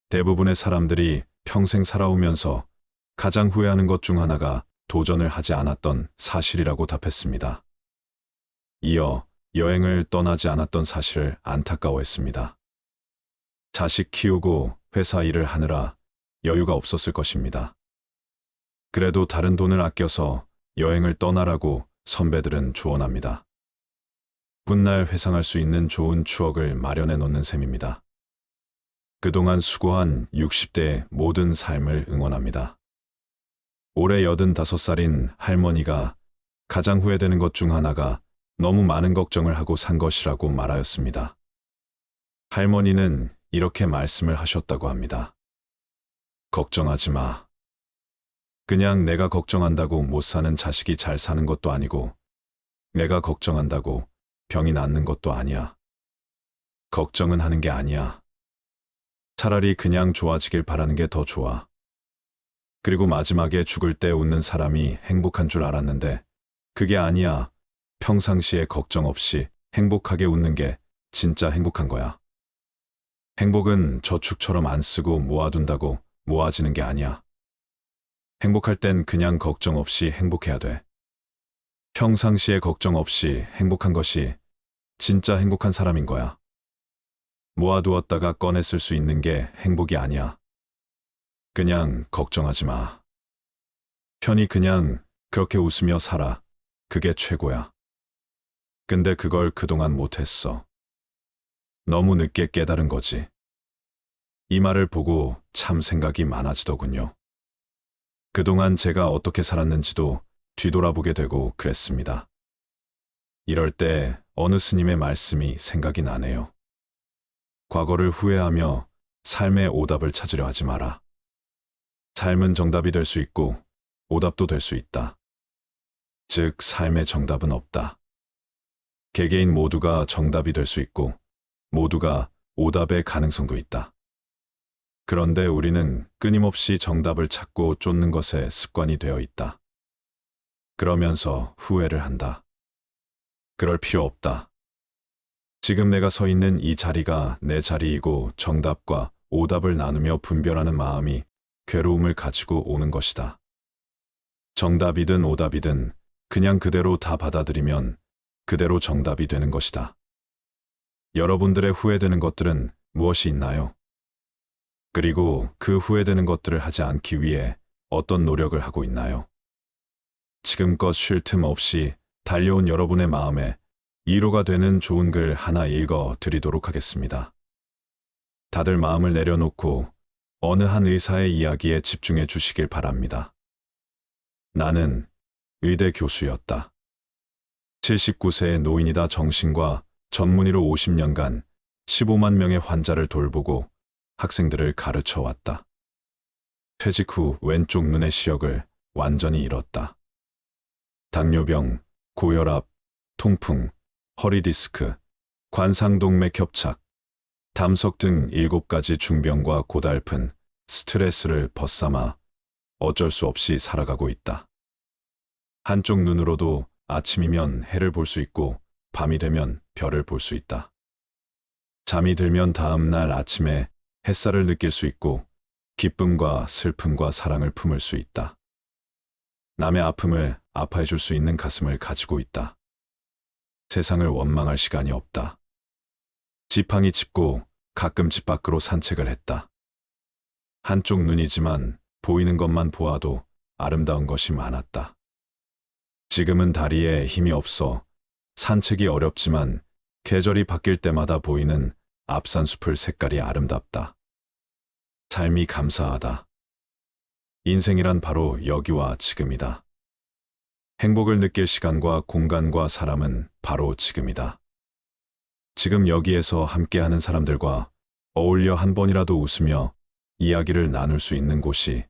대부분의 사람들이 평생 살아오면서 가장 후회하는 것 중 하나가 도전을 하지 않았던 사실이라고 답했습니다. 이어 여행을 떠나지 않았던 사실을 안타까워했습니다. 자식 키우고 회사 일을 하느라 여유가 없었을 것입니다. 그래도 다른 돈을 아껴서 여행을 떠나라고 선배들은 조언합니다. 훗날 회상할 수 있는 좋은 추억을 마련해 놓는 셈입니다. 그동안 수고한 60대의 모든 삶을 응원합니다. 올해 85살인 할머니가 가장 후회되는 것 중 하나가 너무 많은 걱정을 하고 산 것이라고 말하였습니다. 할머니는 이렇게 말씀을 하셨다고 합니다. 걱정하지 마. 그냥 내가 걱정한다고 못 사는 자식이 잘 사는 것도 아니고 내가 걱정한다고 병이 낫는 것도 아니야. 걱정은 하는 게 아니야. 차라리 그냥 좋아지길 바라는 게 더 좋아. 그리고 마지막에 죽을 때 웃는 사람이 행복한 줄 알았는데 그게 아니야. 평상시에 걱정 없이 행복하게 웃는 게 진짜 행복한 거야. 행복은 저축처럼 안 쓰고 모아둔다고 모아지는 게 아니야. 행복할 땐 그냥 걱정 없이 행복해야 돼. 평상시에 걱정 없이 행복한 것이 진짜 행복한 사람인 거야. 모아두었다가 꺼내 쓸 수 있는 게 행복이 아니야. 그냥 걱정하지 마. 편히 그냥 그렇게 웃으며 살아. 그게 최고야. 근데 그걸 그동안 못했어. 너무 늦게 깨달은 거지. 이 말을 보고 참 생각이 많아지더군요. 그동안 제가 어떻게 살았는지도 뒤돌아보게 되고 그랬습니다. 이럴 때 어느 스님의 말씀이 생각이 나네요. 과거를 후회하며 삶의 오답을 찾으려 하지 마라. 삶은 정답이 될 수 있고 오답도 될 수 있다. 즉, 삶의 정답은 없다. 개개인 모두가 정답이 될 수 있고 모두가 오답의 가능성도 있다. 그런데 우리는 끊임없이 정답을 찾고 쫓는 것에 습관이 되어 있다. 그러면서 후회를 한다. 그럴 필요 없다. 지금 내가 서 있는 이 자리가 내 자리이고 정답과 오답을 나누며 분별하는 마음이 괴로움을 가지고 오는 것이다. 정답이든 오답이든 그냥 그대로 다 받아들이면 그대로 정답이 되는 것이다. 여러분들의 후회되는 것들은 무엇이 있나요? 그리고 그 후회되는 것들을 하지 않기 위해 어떤 노력을 하고 있나요? 지금껏 쉴 틈 없이 달려온 여러분의 마음에 위로가 되는 좋은 글 하나 읽어 드리도록 하겠습니다. 다들 마음을 내려놓고 어느 한 의사의 이야기에 집중해 주시길 바랍니다. 나는 의대 교수였다. 79세의 노인이다. 정신과 전문의로 50년간 15만 명의 환자를 돌보고 학생들을 가르쳐 왔다. 퇴직 후 왼쪽 눈의 시력을 완전히 잃었다. 당뇨병, 고혈압, 통풍, 허리 디스크, 관상동맥 협착, 담석 등 7가지 중병과 고달픈 스트레스를 벗삼아 어쩔 수 없이 살아가고 있다. 한쪽 눈으로도 아침이면 해를 볼 수 있고 밤이 되면 별을 볼 수 있다. 잠이 들면 다음 날 아침에 햇살을 느낄 수 있고 기쁨과 슬픔과 사랑을 품을 수 있다. 남의 아픔을 아파해 줄 수 있는 가슴을 가지고 있다. 세상을 원망할 시간이 없다. 지팡이 짚고 가끔 집 밖으로 산책을 했다. 한쪽 눈이지만 보이는 것만 보아도 아름다운 것이 많았다. 지금은 다리에 힘이 없어 산책이 어렵지만 계절이 바뀔 때마다 보이는 앞산숲을 색깔이 아름답다. 삶이 감사하다. 인생이란 바로 여기와 지금이다. 행복을 느낄 시간과 공간과 사람은 바로 지금이다. 지금 여기에서 함께하는 사람들과 어울려 한 번이라도 웃으며 이야기를 나눌 수 있는 곳이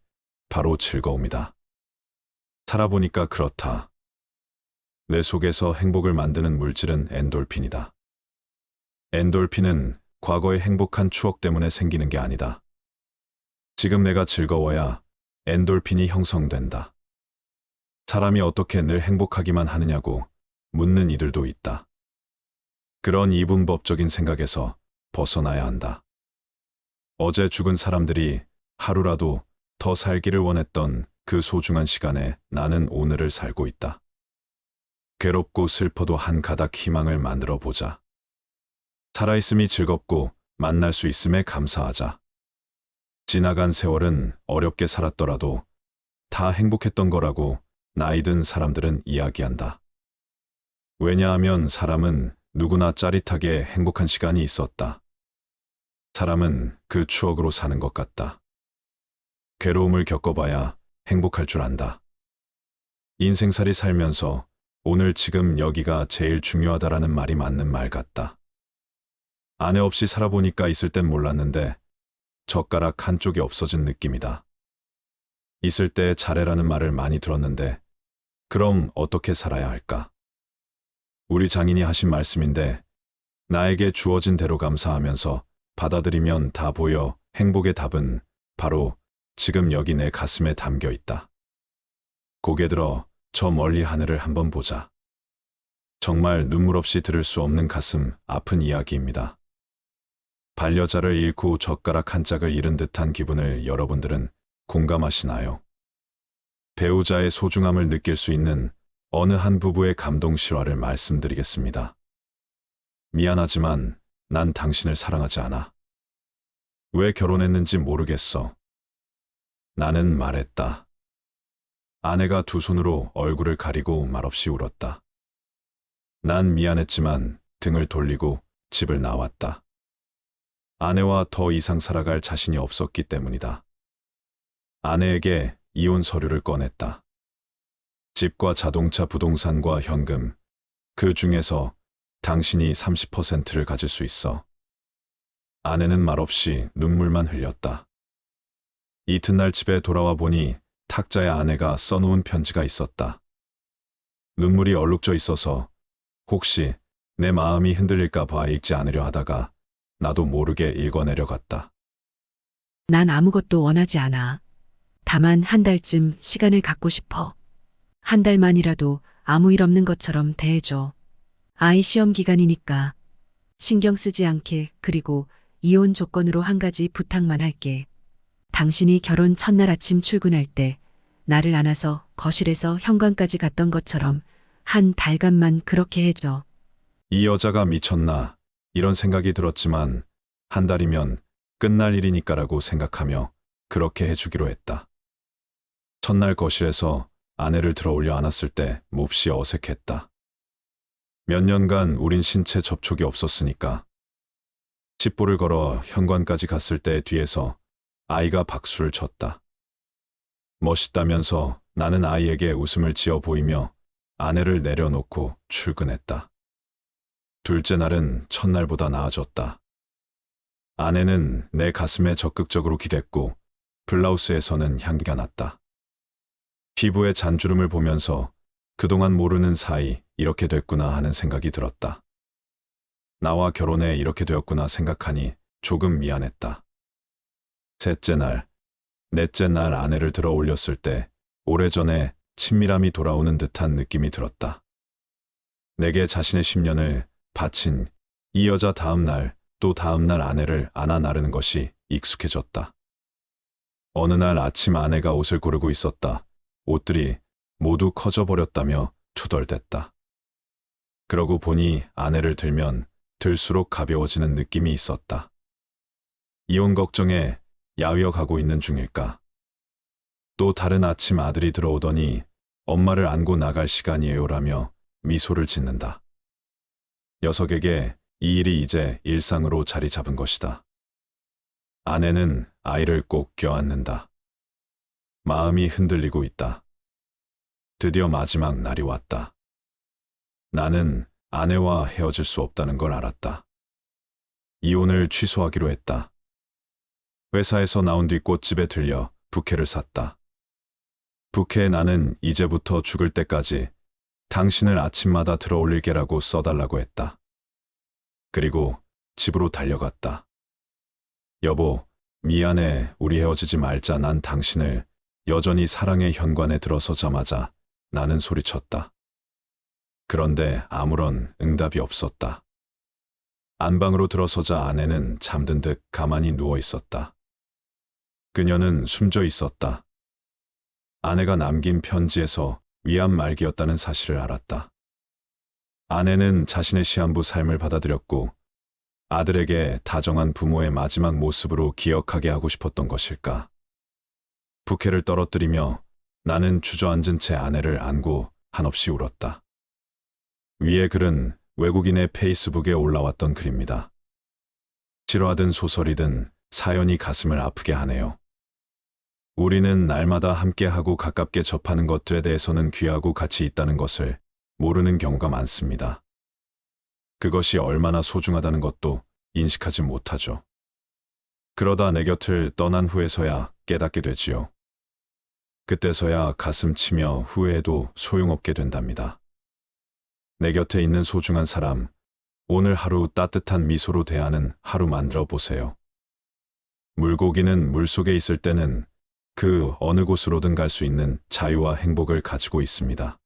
바로 즐거움이다. 살아보니까 그렇다. 뇌 속에서 행복을 만드는 물질은 엔돌핀이다. 엔돌핀은 과거의 행복한 추억 때문에 생기는 게 아니다. 지금 내가 즐거워야 엔돌핀이 형성된다. 사람이 어떻게 늘 행복하기만 하느냐고 묻는 이들도 있다. 그런 이분법적인 생각에서 벗어나야 한다. 어제 죽은 사람들이 하루라도 더 살기를 원했던 그 소중한 시간에 나는 오늘을 살고 있다. 괴롭고 슬퍼도 한 가닥 희망을 만들어 보자. 살아있음이 즐겁고 만날 수 있음에 감사하자. 지나간 세월은 어렵게 살았더라도 다 행복했던 거라고 나이 든 사람들은 이야기한다. 왜냐하면 사람은 누구나 짜릿하게 행복한 시간이 있었다. 사람은 그 추억으로 사는 것 같다. 괴로움을 겪어봐야 행복할 줄 안다. 인생살이 살면서 오늘 지금 여기가 제일 중요하다라는 말이 맞는 말 같다. 아내 없이 살아보니까 있을 땐 몰랐는데 젓가락 한쪽이 없어진 느낌이다. 있을 때 잘해라는 말을 많이 들었는데 그럼 어떻게 살아야 할까? 우리 장인이 하신 말씀인데 나에게 주어진 대로 감사하면서 받아들이면 다 보여. 행복의 답은 바로 지금 여기 내 가슴에 담겨 있다. 고개 들어 저 멀리 하늘을 한번 보자. 정말 눈물 없이 들을 수 없는 가슴 아픈 이야기입니다. 반려자를 잃고 젓가락 한 짝을 잃은 듯한 기분을 여러분들은 공감하시나요? 배우자의 소중함을 느낄 수 있는 어느 한 부부의 감동 실화를 말씀드리겠습니다. 미안하지만 난 당신을 사랑하지 않아. 왜 결혼했는지 모르겠어. 나는 말했다. 아내가 두 손으로 얼굴을 가리고 말없이 울었다. 난 미안했지만 등을 돌리고 집을 나왔다. 아내와 더 이상 살아갈 자신이 없었기 때문이다. 아내에게 이혼 서류를 꺼냈다. 집과 자동차, 부동산과 현금, 그 중에서 당신이 30%를 가질 수 있어. 아내는 말없이 눈물만 흘렸다. 이튿날 집에 돌아와 보니 탁자에 아내가 써놓은 편지가 있었다. 눈물이 얼룩져 있어서 혹시 내 마음이 흔들릴까 봐 읽지 않으려 하다가 나도 모르게 읽어내려갔다. 난 아무것도 원하지 않아. 다만 한 달쯤 시간을 갖고 싶어. 한 달만이라도 아무 일 없는 것처럼 대해줘. 아이 시험 기간이니까 신경 쓰지 않게. 그리고 이혼 조건으로 한 가지 부탁만 할게. 당신이 결혼 첫날 아침 출근할 때 나를 안아서 거실에서 현관까지 갔던 것처럼 한 달간만 그렇게 해줘. 이 여자가 미쳤나 이런 생각이 들었지만 한 달이면 끝날 일이니까라고 생각하며 그렇게 해주기로 했다. 첫날 거실에서 아내를 들어 올려 안았을 때 몹시 어색했다. 몇 년간 우린 신체 접촉이 없었으니까. 집보를 걸어 현관까지 갔을 때 뒤에서 아이가 박수를 쳤다. 멋있다면서 나는 아이에게 웃음을 지어 보이며 아내를 내려놓고 출근했다. 둘째 날은 첫날보다 나아졌다. 아내는 내 가슴에 적극적으로 기댔고 블라우스에서는 향기가 났다. 피부의 잔주름을 보면서 그동안 모르는 사이 이렇게 됐구나 하는 생각이 들었다. 나와 결혼해 이렇게 되었구나 생각하니 조금 미안했다. 셋째 날, 넷째 날 아내를 들어 올렸을 때 오래전에 친밀함이 돌아오는 듯한 느낌이 들었다. 내게 자신의 10년을 바친 이 여자 다음 날 또 다음 날 아내를 안아 나르는 것이 익숙해졌다. 어느 날 아침 아내가 옷을 고르고 있었다. 옷들이 모두 커져버렸다며 투덜댔다. 그러고 보니 아내를 들면 들수록 가벼워지는 느낌이 있었다. 이혼 걱정에 야위어 가고 있는 중일까? 또 다른 아침 아들이 들어오더니 엄마를 안고 나갈 시간이에요라며 미소를 짓는다. 녀석에게 이 일이 이제 일상으로 자리 잡은 것이다. 아내는 아이를 꼭 껴안는다. 마음이 흔들리고 있다. 드디어 마지막 날이 왔다. 나는 아내와 헤어질 수 없다는 걸 알았다. 이혼을 취소하기로 했다. 회사에서 나온 뒤 꽃집에 들려 부케를 샀다. 부케에 나는 이제부터 죽을 때까지 당신을 아침마다 들어올릴게라고 써달라고 했다. 그리고 집으로 달려갔다. 여보, 미안해. 우리 헤어지지 말자. 난 당신을 여전히 사랑해. 현관에 들어서자마자 나는 소리쳤다. 그런데 아무런 응답이 없었다. 안방으로 들어서자 아내는 잠든 듯 가만히 누워 있었다. 그녀는 숨져 있었다. 아내가 남긴 편지에서 위암 말기였다는 사실을 알았다. 아내는 자신의 시한부 삶을 받아들였고 아들에게 다정한 부모의 마지막 모습으로 기억하게 하고 싶었던 것일까. 부케를 떨어뜨리며 나는 주저앉은 채 아내를 안고 한없이 울었다. 위의 글은 외국인의 페이스북에 올라왔던 글입니다. 싫어하든 소설이든 사연이 가슴을 아프게 하네요. 우리는 날마다 함께하고 가깝게 접하는 것들에 대해서는 귀하고 가치 있다는 것을 모르는 경우가 많습니다. 그것이 얼마나 소중하다는 것도 인식하지 못하죠. 그러다 내 곁을 떠난 후에서야 깨닫게 되지요. 그때서야 가슴 치며 후회해도 소용없게 된답니다. 내 곁에 있는 소중한 사람, 오늘 하루 따뜻한 미소로 대하는 하루 만들어 보세요. 물고기는 물속에 있을 때는 그 어느 곳으로든 갈 수 있는 자유와 행복을 가지고 있습니다.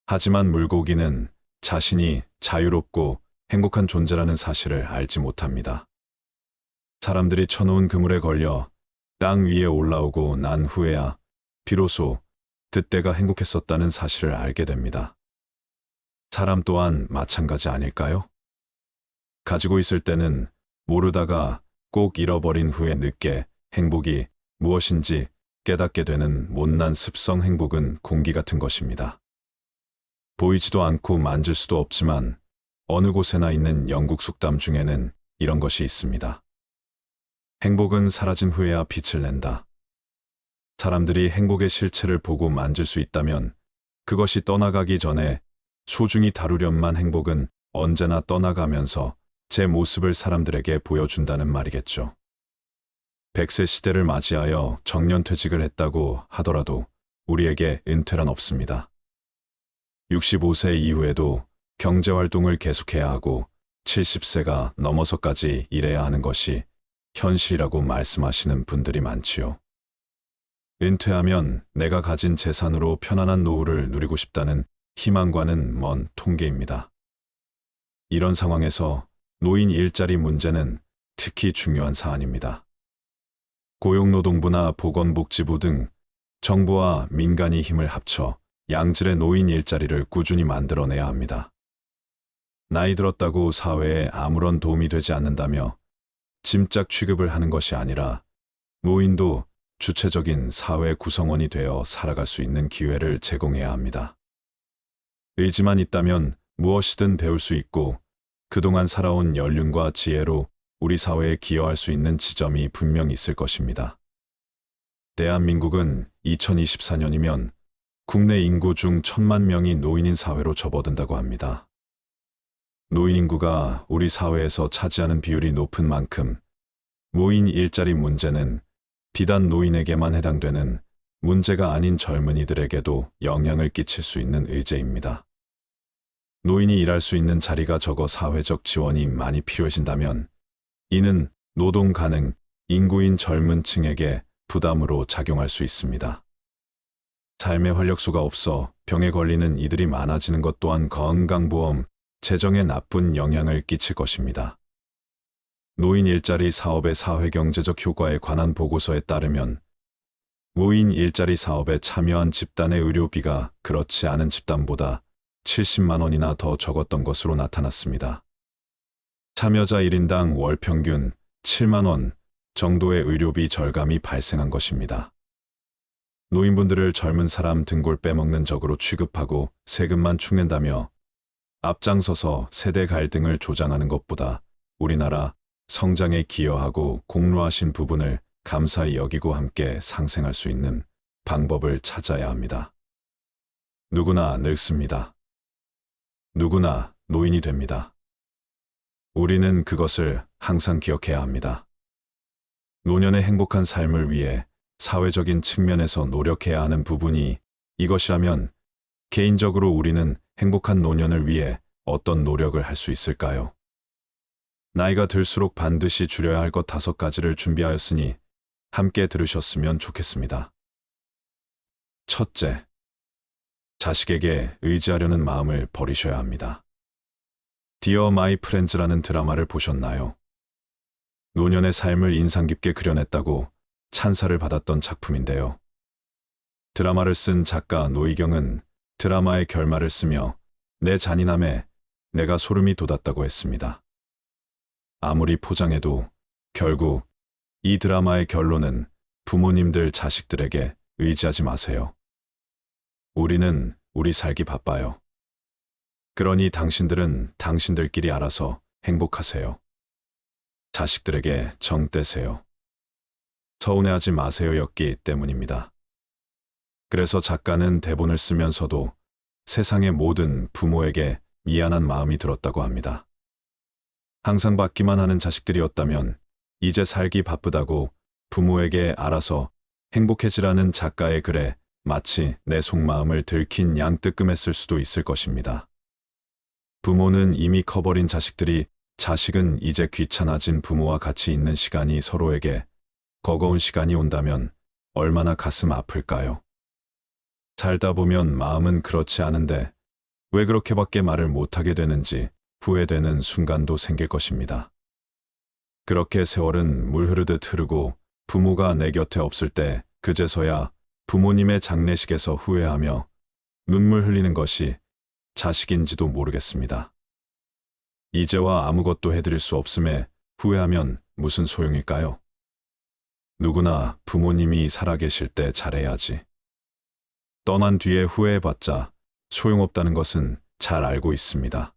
하지만 물고기는 자신이 자유롭고 행복한 존재라는 사실을 알지 못합니다. 사람들이 쳐놓은 그물에 걸려 땅 위에 올라오고 난 후에야 비로소 그때가 행복했었다는 사실을 알게 됩니다. 사람 또한 마찬가지 아닐까요? 가지고 있을 때는 모르다가 꼭 잃어버린 후에 늦게 행복이 무엇인지 깨닫게 되는 못난 습성. 행복은 공기 같은 것입니다. 보이지도 않고 만질 수도 없지만 어느 곳에나 있는 영국 속담 중에는 이런 것이 있습니다. 행복은 사라진 후에야 빛을 낸다. 사람들이 행복의 실체를 보고 만질 수 있다면 그것이 떠나가기 전에 소중히 다루련만 행복은 언제나 떠나가면서 제 모습을 사람들에게 보여준다는 말이겠죠. 100세 시대를 맞이하여 정년퇴직을 했다고 하더라도 우리에게 은퇴란 없습니다. 65세 이후에도 경제활동을 계속해야 하고 70세가 넘어서까지 일해야 하는 것이 현실이라고 말씀하시는 분들이 많지요. 은퇴하면 내가 가진 재산으로 편안한 노후를 누리고 싶다는 희망과는 먼 통계입니다. 이런 상황에서 노인 일자리 문제는 특히 중요한 사안입니다. 고용노동부나 보건복지부 등 정부와 민간이 힘을 합쳐 양질의 노인 일자리를 꾸준히 만들어내야 합니다. 나이 들었다고 사회에 아무런 도움이 되지 않는다며 짐짝 취급을 하는 것이 아니라 노인도 주체적인 사회 구성원이 되어 살아갈 수 있는 기회를 제공해야 합니다. 의지만 있다면 무엇이든 배울 수 있고 그동안 살아온 연륜과 지혜로 우리 사회에 기여할 수 있는 지점이 분명 있을 것입니다. 대한민국은 2024년이면 국내 인구 중 1,000만 명이 노인인 사회로 접어든다고 합니다. 노인 인구가 우리 사회에서 차지하는 비율이 높은 만큼 노인 일자리 문제는 비단 노인에게만 해당되는 문제가 아닌 젊은이들에게도 영향을 끼칠 수 있는 의제입니다. 노인이 일할 수 있는 자리가 적어 사회적 지원이 많이 필요해진다면 이는 노동 가능 인구인 젊은 층에게 부담으로 작용할 수 있습니다. 삶의 활력소가 없어 병에 걸리는 이들이 많아지는 것 또한 건강보험, 재정에 나쁜 영향을 끼칠 것입니다. 노인 일자리 사업의 사회경제적 효과에 관한 보고서에 따르면 노인 일자리 사업에 참여한 집단의 의료비가 그렇지 않은 집단보다 70만 원이나 더 적었던 것으로 나타났습니다. 참여자 1인당 월 평균 7만 원 정도의 의료비 절감이 발생한 것입니다. 노인분들을 젊은 사람 등골 빼먹는 적으로 취급하고 세금만 축낸다며 앞장서서 세대 갈등을 조장하는 것보다 우리나라 성장에 기여하고 공로하신 부분을 감사히 여기고 함께 상생할 수 있는 방법을 찾아야 합니다. 누구나 늙습니다. 누구나 노인이 됩니다. 우리는 그것을 항상 기억해야 합니다. 노년의 행복한 삶을 위해 사회적인 측면에서 노력해야 하는 부분이 이것이라면 개인적으로 우리는 행복한 노년을 위해 어떤 노력을 할 수 있을까요? 나이가 들수록 반드시 줄여야 할 것 5가지를 준비하였으니 함께 들으셨으면 좋겠습니다. 첫째, 자식에게 의지하려는 마음을 버리셔야 합니다. 디어 마이 프렌즈라는 드라마를 보셨나요? 노년의 삶을 인상 깊게 그려냈다고 찬사를 받았던 작품인데요. 드라마를 쓴 작가 노희경은 드라마의 결말을 쓰며 내 잔인함에 내가 소름이 돋았다고 했습니다. 아무리 포장해도 결국 이 드라마의 결론은 부모님들 자식들에게 의지하지 마세요. 우리는 우리 살기 바빠요. 그러니 당신들은 당신들끼리 알아서 행복하세요. 자식들에게 정 떼세요. 서운해하지 마세요 였기 때문입니다. 그래서 작가는 대본을 쓰면서도 세상의 모든 부모에게 미안한 마음이 들었다고 합니다. 항상 받기만 하는 자식들이었다면 이제 살기 바쁘다고 부모에게 알아서 행복해지라는 작가의 글에 마치 내 속마음을 들킨 양 뜨끔했을 수도 있을 것입니다. 부모는 이미 커버린 자식들이 자식은 이제 귀찮아진 부모와 같이 있는 시간이 서로에게 버거운 시간이 온다면 얼마나 가슴 아플까요? 살다 보면 마음은 그렇지 않은데 왜 그렇게밖에 말을 못하게 되는지 후회되는 순간도 생길 것입니다. 그렇게 세월은 물 흐르듯 흐르고 부모가 내 곁에 없을 때 그제서야 부모님의 장례식에서 후회하며 눈물 흘리는 것이 자식인지도 모르겠습니다. 이제와 아무것도 해드릴 수 없음에 후회하면 무슨 소용일까요? 누구나 부모님이 살아계실 때 잘해야지. 떠난 뒤에 후회해봤자 소용없다는 것은 잘 알고 있습니다.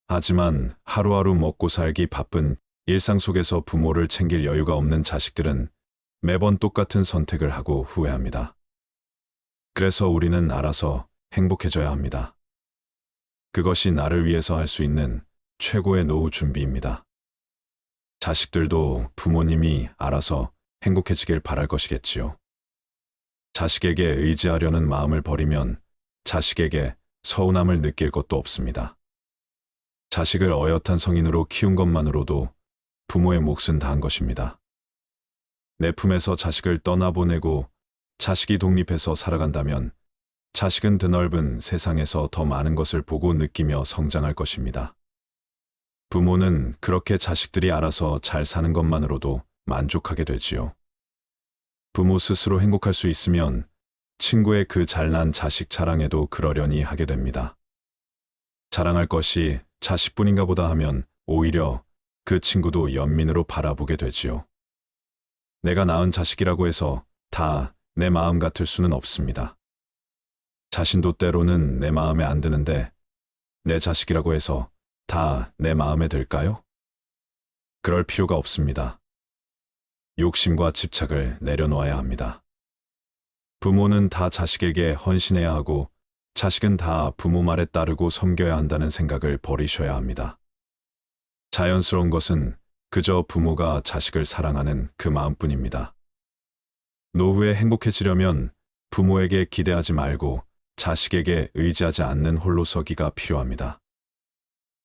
하지만 하루하루 먹고 살기 바쁜 일상 속에서 부모를 챙길 여유가 없는 자식들은 매번 똑같은 선택을 하고 후회합니다. 그래서 우리는 알아서 행복해져야 합니다. 그것이 나를 위해서 할 수 있는 최고의 노후 준비입니다. 자식들도 부모님이 알아서 행복해지길 바랄 것이겠지요. 자식에게 의지하려는 마음을 버리면 자식에게 서운함을 느낄 것도 없습니다. 자식을 어엿한 성인으로 키운 것만으로도 부모의 몫은 다한 것입니다. 내 품에서 자식을 떠나보내고 자식이 독립해서 살아간다면 자식은 드넓은 세상에서 더 많은 것을 보고 느끼며 성장할 것입니다. 부모는 그렇게 자식들이 알아서 잘 사는 것만으로도 만족하게 되지요. 부모 스스로 행복할 수 있으면 친구의 그 잘난 자식 자랑에도 그러려니 하게 됩니다. 자랑할 것이 자식뿐인가 보다 하면 오히려 그 친구도 연민으로 바라보게 되지요. 내가 낳은 자식이라고 해서 다 내 마음 같을 수는 없습니다. 자신도 때로는 내 마음에 안 드는데 내 자식이라고 해서 다 내 마음에 들까요? 그럴 필요가 없습니다. 욕심과 집착을 내려놓아야 합니다. 부모는 다 자식에게 헌신해야 하고 자식은 다 부모 말에 따르고 섬겨야 한다는 생각을 버리셔야 합니다. 자연스러운 것은 그저 부모가 자식을 사랑하는 그 마음뿐입니다. 노후에 행복해지려면 부모에게 기대하지 말고 자식에게 의지하지 않는 홀로서기가 필요합니다.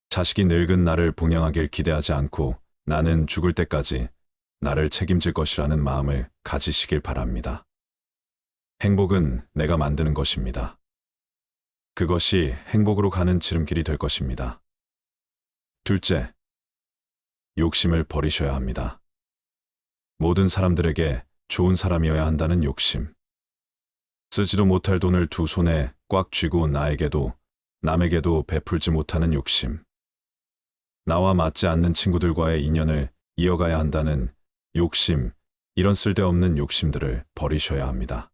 자식이 늙은 나를 봉양하길 기대하지 않고 나는 죽을 때까지 나를 책임질 것이라는 마음을 가지시길 바랍니다. 행복은 내가 만드는 것입니다. 그것이 행복으로 가는 지름길이 될 것입니다. 둘째, 욕심을 버리셔야 합니다. 모든 사람들에게 좋은 사람이어야 한다는 욕심. 쓰지도 못할 돈을 두 손에 꽉 쥐고 나에게도 남에게도 베풀지 못하는 욕심. 나와 맞지 않는 친구들과의 인연을 이어가야 한다는 욕심, 이런 쓸데없는 욕심들을 버리셔야 합니다.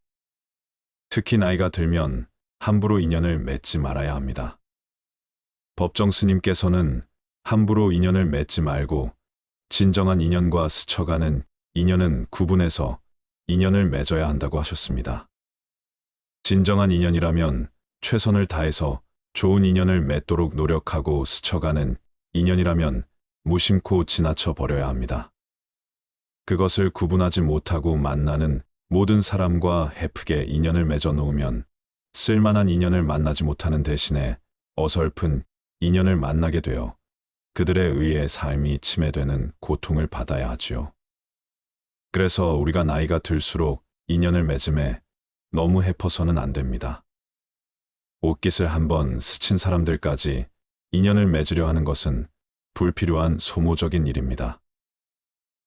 특히 나이가 들면 함부로 인연을 맺지 말아야 합니다. 법정 스님께서는 함부로 인연을 맺지 말고 진정한 인연과 스쳐가는 인연은 구분해서 인연을 맺어야 한다고 하셨습니다. 진정한 인연이라면 최선을 다해서 좋은 인연을 맺도록 노력하고 스쳐가는 인연이라면 무심코 지나쳐 버려야 합니다. 그것을 구분하지 못하고 만나는 모든 사람과 헤프게 인연을 맺어 놓으면 쓸만한 인연을 만나지 못하는 대신에 어설픈 인연을 만나게 되어 그들에 의해 삶이 침해되는 고통을 받아야 하지요. 그래서 우리가 나이가 들수록 인연을 맺음에 너무 헤퍼서는 안 됩니다. 옷깃을 한번 스친 사람들까지 인연을 맺으려 하는 것은 불필요한 소모적인 일입니다.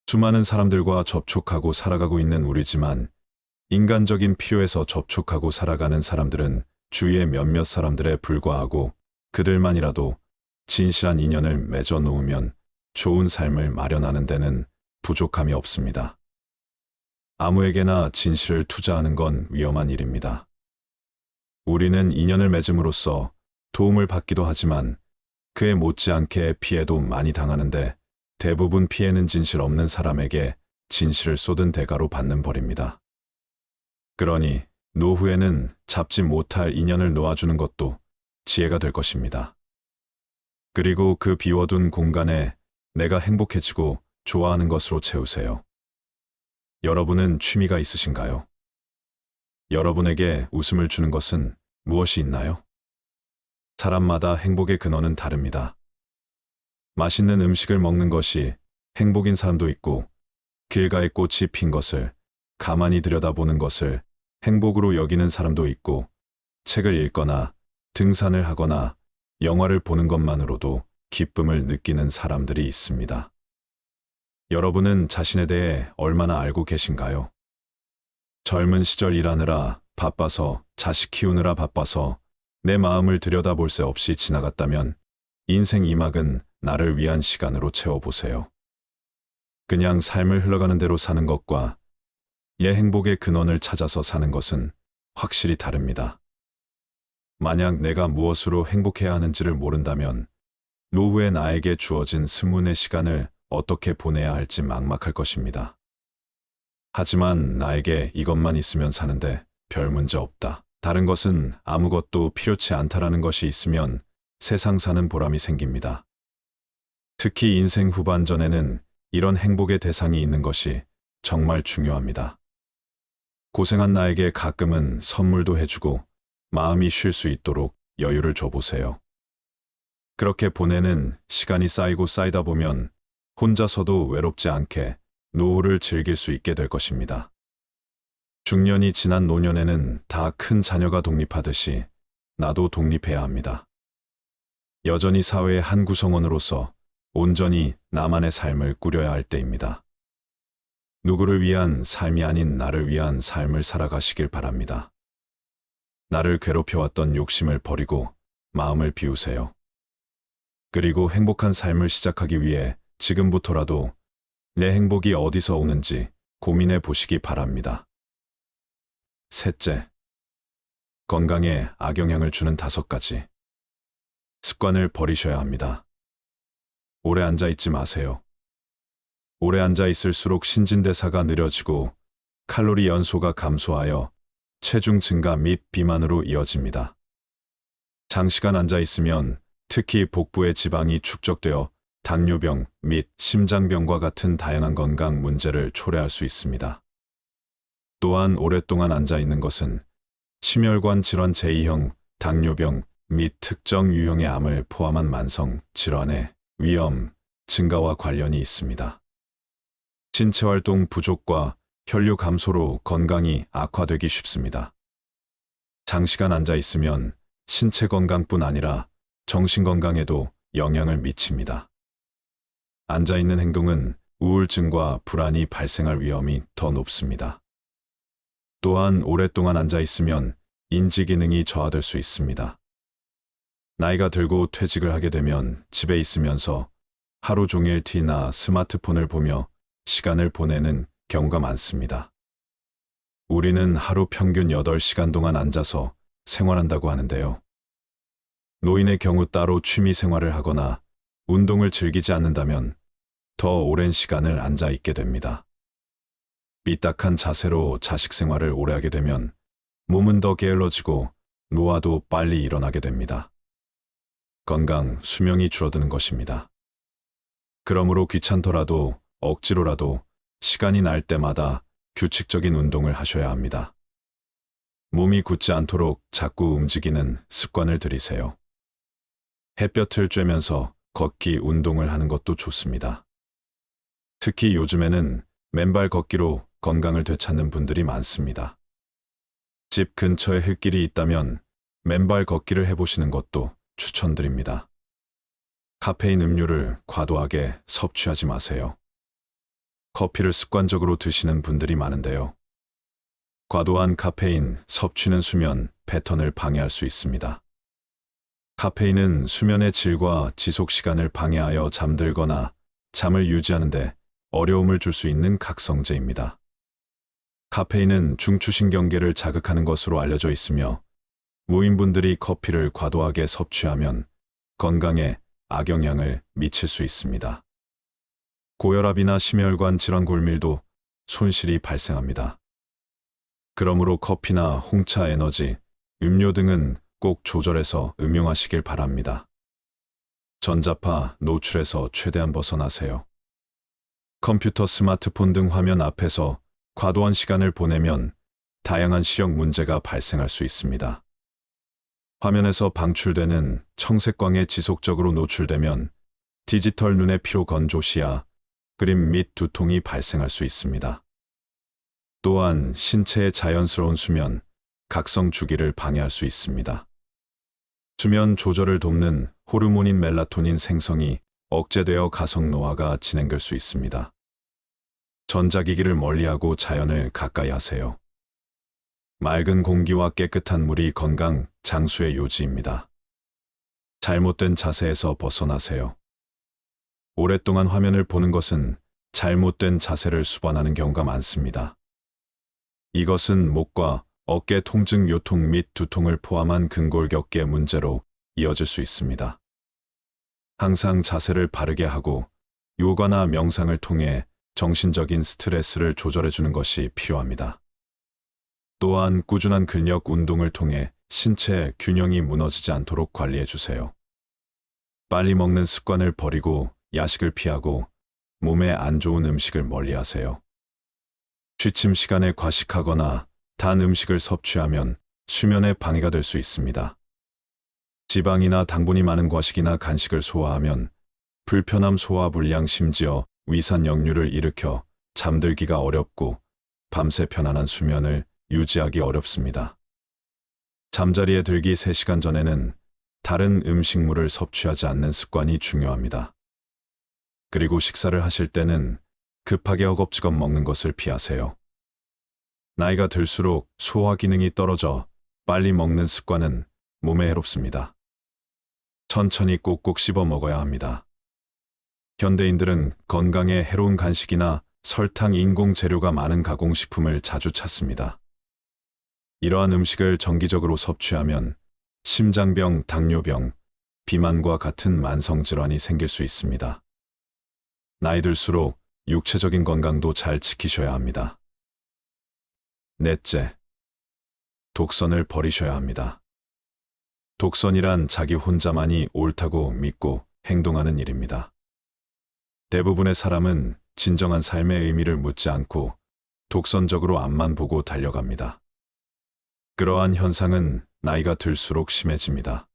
수많은 사람들과 접촉하고 살아가고 있는 우리지만 인간적인 필요에서 접촉하고 살아가는 사람들은 주위의 몇몇 사람들에 불과하고 그들만이라도 진실한 인연을 맺어 놓으면 좋은 삶을 마련하는 데는 부족함이 없습니다. 아무에게나 진실을 투자하는 건 위험한 일입니다. 우리는 인연을 맺음으로써 도움을 받기도 하지만 그에 못지않게 피해도 많이 당하는데 대부분 피해는 진실 없는 사람에게 진실을 쏟은 대가로 받는 벌입니다. 그러니 노후에는 잡지 못할 인연을 놓아주는 것도 지혜가 될 것입니다. 그리고 그 비워둔 공간에 내가 행복해지고 좋아하는 것으로 채우세요. 여러분은 취미가 있으신가요? 여러분에게 웃음을 주는 것은 무엇이 있나요? 사람마다 행복의 근원은 다릅니다. 맛있는 음식을 먹는 것이 행복인 사람도 있고, 길가에 꽃이 핀 것을 가만히 들여다보는 것을 행복으로 여기는 사람도 있고, 책을 읽거나 등산을 하거나 영화를 보는 것만으로도 기쁨을 느끼는 사람들이 있습니다. 여러분은 자신에 대해 얼마나 알고 계신가요? 젊은 시절 일하느라 바빠서, 자식 키우느라 바빠서 내 마음을 들여다볼 새 없이 지나갔다면 인생 2막은 나를 위한 시간으로 채워보세요. 그냥 삶을 흘러가는 대로 사는 것과 예 행복의 근원을 찾아서 사는 것은 확실히 다릅니다. 만약 내가 무엇으로 행복해야 하는지를 모른다면 노후에 나에게 주어진 스문의 시간을 어떻게 보내야 할지 막막할 것입니다. 하지만 나에게 이것만 있으면 사는데 별 문제 없다. 다른 것은 아무것도 필요치 않다라는 것이 있으면 세상 사는 보람이 생깁니다. 특히 인생 후반전에는 이런 행복의 대상이 있는 것이 정말 중요합니다. 고생한 나에게 가끔은 선물도 해주고 마음이 쉴 수 있도록 여유를 줘보세요. 그렇게 보내는 시간이 쌓이고 쌓이다 보면 혼자서도 외롭지 않게 노후를 즐길 수 있게 될 것입니다. 중년이 지난 노년에는 다 큰 자녀가 독립하듯이 나도 독립해야 합니다. 여전히 사회의 한 구성원으로서 온전히 나만의 삶을 꾸려야 할 때입니다. 누구를 위한 삶이 아닌 나를 위한 삶을 살아가시길 바랍니다. 나를 괴롭혀왔던 욕심을 버리고 마음을 비우세요. 그리고 행복한 삶을 시작하기 위해 지금부터라도 내 행복이 어디서 오는지 고민해 보시기 바랍니다. 셋째, 건강에 악영향을 주는 5가지 습관을 버리셔야 합니다. 오래 앉아 있지 마세요. 오래 앉아 있을수록 신진대사가 느려지고 칼로리 연소가 감소하여 체중 증가 및 비만으로 이어집니다. 장시간 앉아 있으면 특히 복부의 지방이 축적되어 당뇨병 및 심장병과 같은 다양한 건강 문제를 초래할 수 있습니다. 또한 오랫동안 앉아 있는 것은 심혈관 질환 제2형, 당뇨병 및 특정 유형의 암을 포함한 만성 질환의 위험 증가와 관련이 있습니다. 신체 활동 부족과 혈류 감소로 건강이 악화되기 쉽습니다. 장시간 앉아 있으면 신체 건강뿐 아니라 정신 건강에도 영향을 미칩니다. 앉아 있는 행동은 우울증과 불안이 발생할 위험이 더 높습니다. 또한 오랫동안 앉아 있으면 인지 기능이 저하될 수 있습니다. 나이가 들고 퇴직을 하게 되면 집에 있으면서 하루 종일 TV나 스마트폰을 보며 시간을 보내는 경우가 많습니다. 우리는 하루 평균 8시간 동안 앉아서 생활한다고 하는데요. 노인의 경우 따로 취미 생활을 하거나 운동을 즐기지 않는다면 더 오랜 시간을 앉아 있게 됩니다. 삐딱한 자세로 자식 생활을 오래 하게 되면 몸은 더 게을러지고 노화도 빨리 일어나게 됩니다. 건강, 수명이 줄어드는 것입니다. 그러므로 귀찮더라도 억지로라도 시간이 날 때마다 규칙적인 운동을 하셔야 합니다. 몸이 굳지 않도록 자꾸 움직이는 습관을 들이세요. 햇볕을 쬐면서 걷기 운동을 하는 것도 좋습니다. 특히 요즘에는 맨발 걷기로 건강을 되찾는 분들이 많습니다. 집 근처에 흙길이 있다면 맨발 걷기를 해보시는 것도 추천드립니다. 카페인 음료를 과도하게 섭취하지 마세요. 커피를 습관적으로 드시는 분들이 많은데요. 과도한 카페인 섭취는 수면 패턴을 방해할 수 있습니다. 카페인은 수면의 질과 지속 시간을 방해하여 잠들거나 잠을 유지하는 데 어려움을 줄 수 있는 각성제입니다. 카페인은 중추신경계를 자극하는 것으로 알려져 있으며 무인분들이 커피를 과도하게 섭취하면 건강에 악영향을 미칠 수 있습니다. 고혈압이나 심혈관 질환 골밀도 손실이 발생합니다. 그러므로 커피나 홍차 에너지, 음료 등은 꼭 조절해서 음용하시길 바랍니다. 전자파 노출에서 최대한 벗어나세요. 컴퓨터, 스마트폰 등 화면 앞에서 과도한 시간을 보내면 다양한 시력 문제가 발생할 수 있습니다. 화면에서 방출되는 청색광에 지속적으로 노출되면 디지털 눈의 피로 건조 시야, 그림 및 두통이 발생할 수 있습니다. 또한 신체의 자연스러운 수면, 각성 주기를 방해할 수 있습니다. 수면 조절을 돕는 호르몬인 멜라토닌 생성이 억제되어 가성 노화가 진행될 수 있습니다. 전자기기를 멀리하고 자연을 가까이 하세요. 맑은 공기와 깨끗한 물이 건강 장수의 요지입니다. 잘못된 자세에서 벗어나세요. 오랫동안 화면을 보는 것은 잘못된 자세를 수반하는 경우가 많습니다. 이것은 목과 어깨 통증, 요통 및 두통을 포함한 근골격계 문제로 이어질 수 있습니다. 항상 자세를 바르게 하고 요가나 명상을 통해 정신적인 스트레스를 조절해주는 것이 필요합니다. 또한 꾸준한 근력 운동을 통해 신체 균형이 무너지지 않도록 관리해주세요. 빨리 먹는 습관을 버리고 야식을 피하고 몸에 안 좋은 음식을 멀리하세요. 취침 시간에 과식하거나 단 음식을 섭취하면 수면에 방해가 될 수 있습니다. 지방이나 당분이 많은 과식이나 간식을 소화하면 불편함, 소화불량, 심지어 위산 역류를 일으켜 잠들기가 어렵고 밤새 편안한 수면을 유지하기 어렵습니다. 잠자리에 들기 3시간 전에는 다른 음식물을 섭취하지 않는 습관이 중요합니다. 그리고 식사를 하실 때는 급하게 허겁지겁 먹는 것을 피하세요. 나이가 들수록 소화 기능이 떨어져 빨리 먹는 습관은 몸에 해롭습니다. 천천히 꼭꼭 씹어 먹어야 합니다. 현대인들은 건강에 해로운 간식이나 설탕, 인공 재료가 많은 가공식품을 자주 찾습니다. 이러한 음식을 정기적으로 섭취하면 심장병, 당뇨병, 비만과 같은 만성질환이 생길 수 있습니다. 나이 들수록 육체적인 건강도 잘 지키셔야 합니다. 넷째, 독선을 버리셔야 합니다. 독선이란 자기 혼자만이 옳다고 믿고 행동하는 일입니다. 대부분의 사람은 진정한 삶의 의미를 묻지 않고 독선적으로 앞만 보고 달려갑니다. 그러한 현상은 나이가 들수록 심해집니다.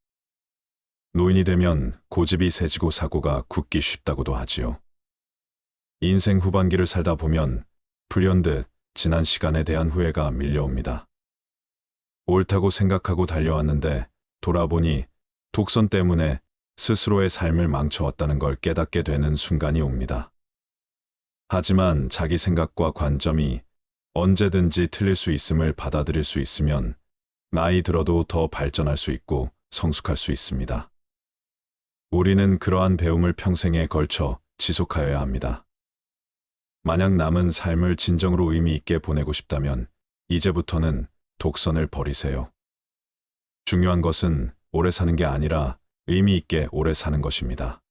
노인이 되면 고집이 세지고 사고가 굳기 쉽다고도 하지요. 인생 후반기를 살다 보면 불현듯 지난 시간에 대한 후회가 밀려옵니다. 옳다고 생각하고 달려왔는데 돌아보니 독선 때문에 스스로의 삶을 망쳐왔다는 걸 깨닫게 되는 순간이 옵니다. 하지만 자기 생각과 관점이 언제든지 틀릴 수 있음을 받아들일 수 있으면 나이 들어도 더 발전할 수 있고 성숙할 수 있습니다. 우리는 그러한 배움을 평생에 걸쳐 지속하여야 합니다. 만약 남은 삶을 진정으로 의미 있게 보내고 싶다면 이제부터는 독선을 버리세요. 중요한 것은 오래 사는 게 아니라 의미 있게 오래 사는 것입니다.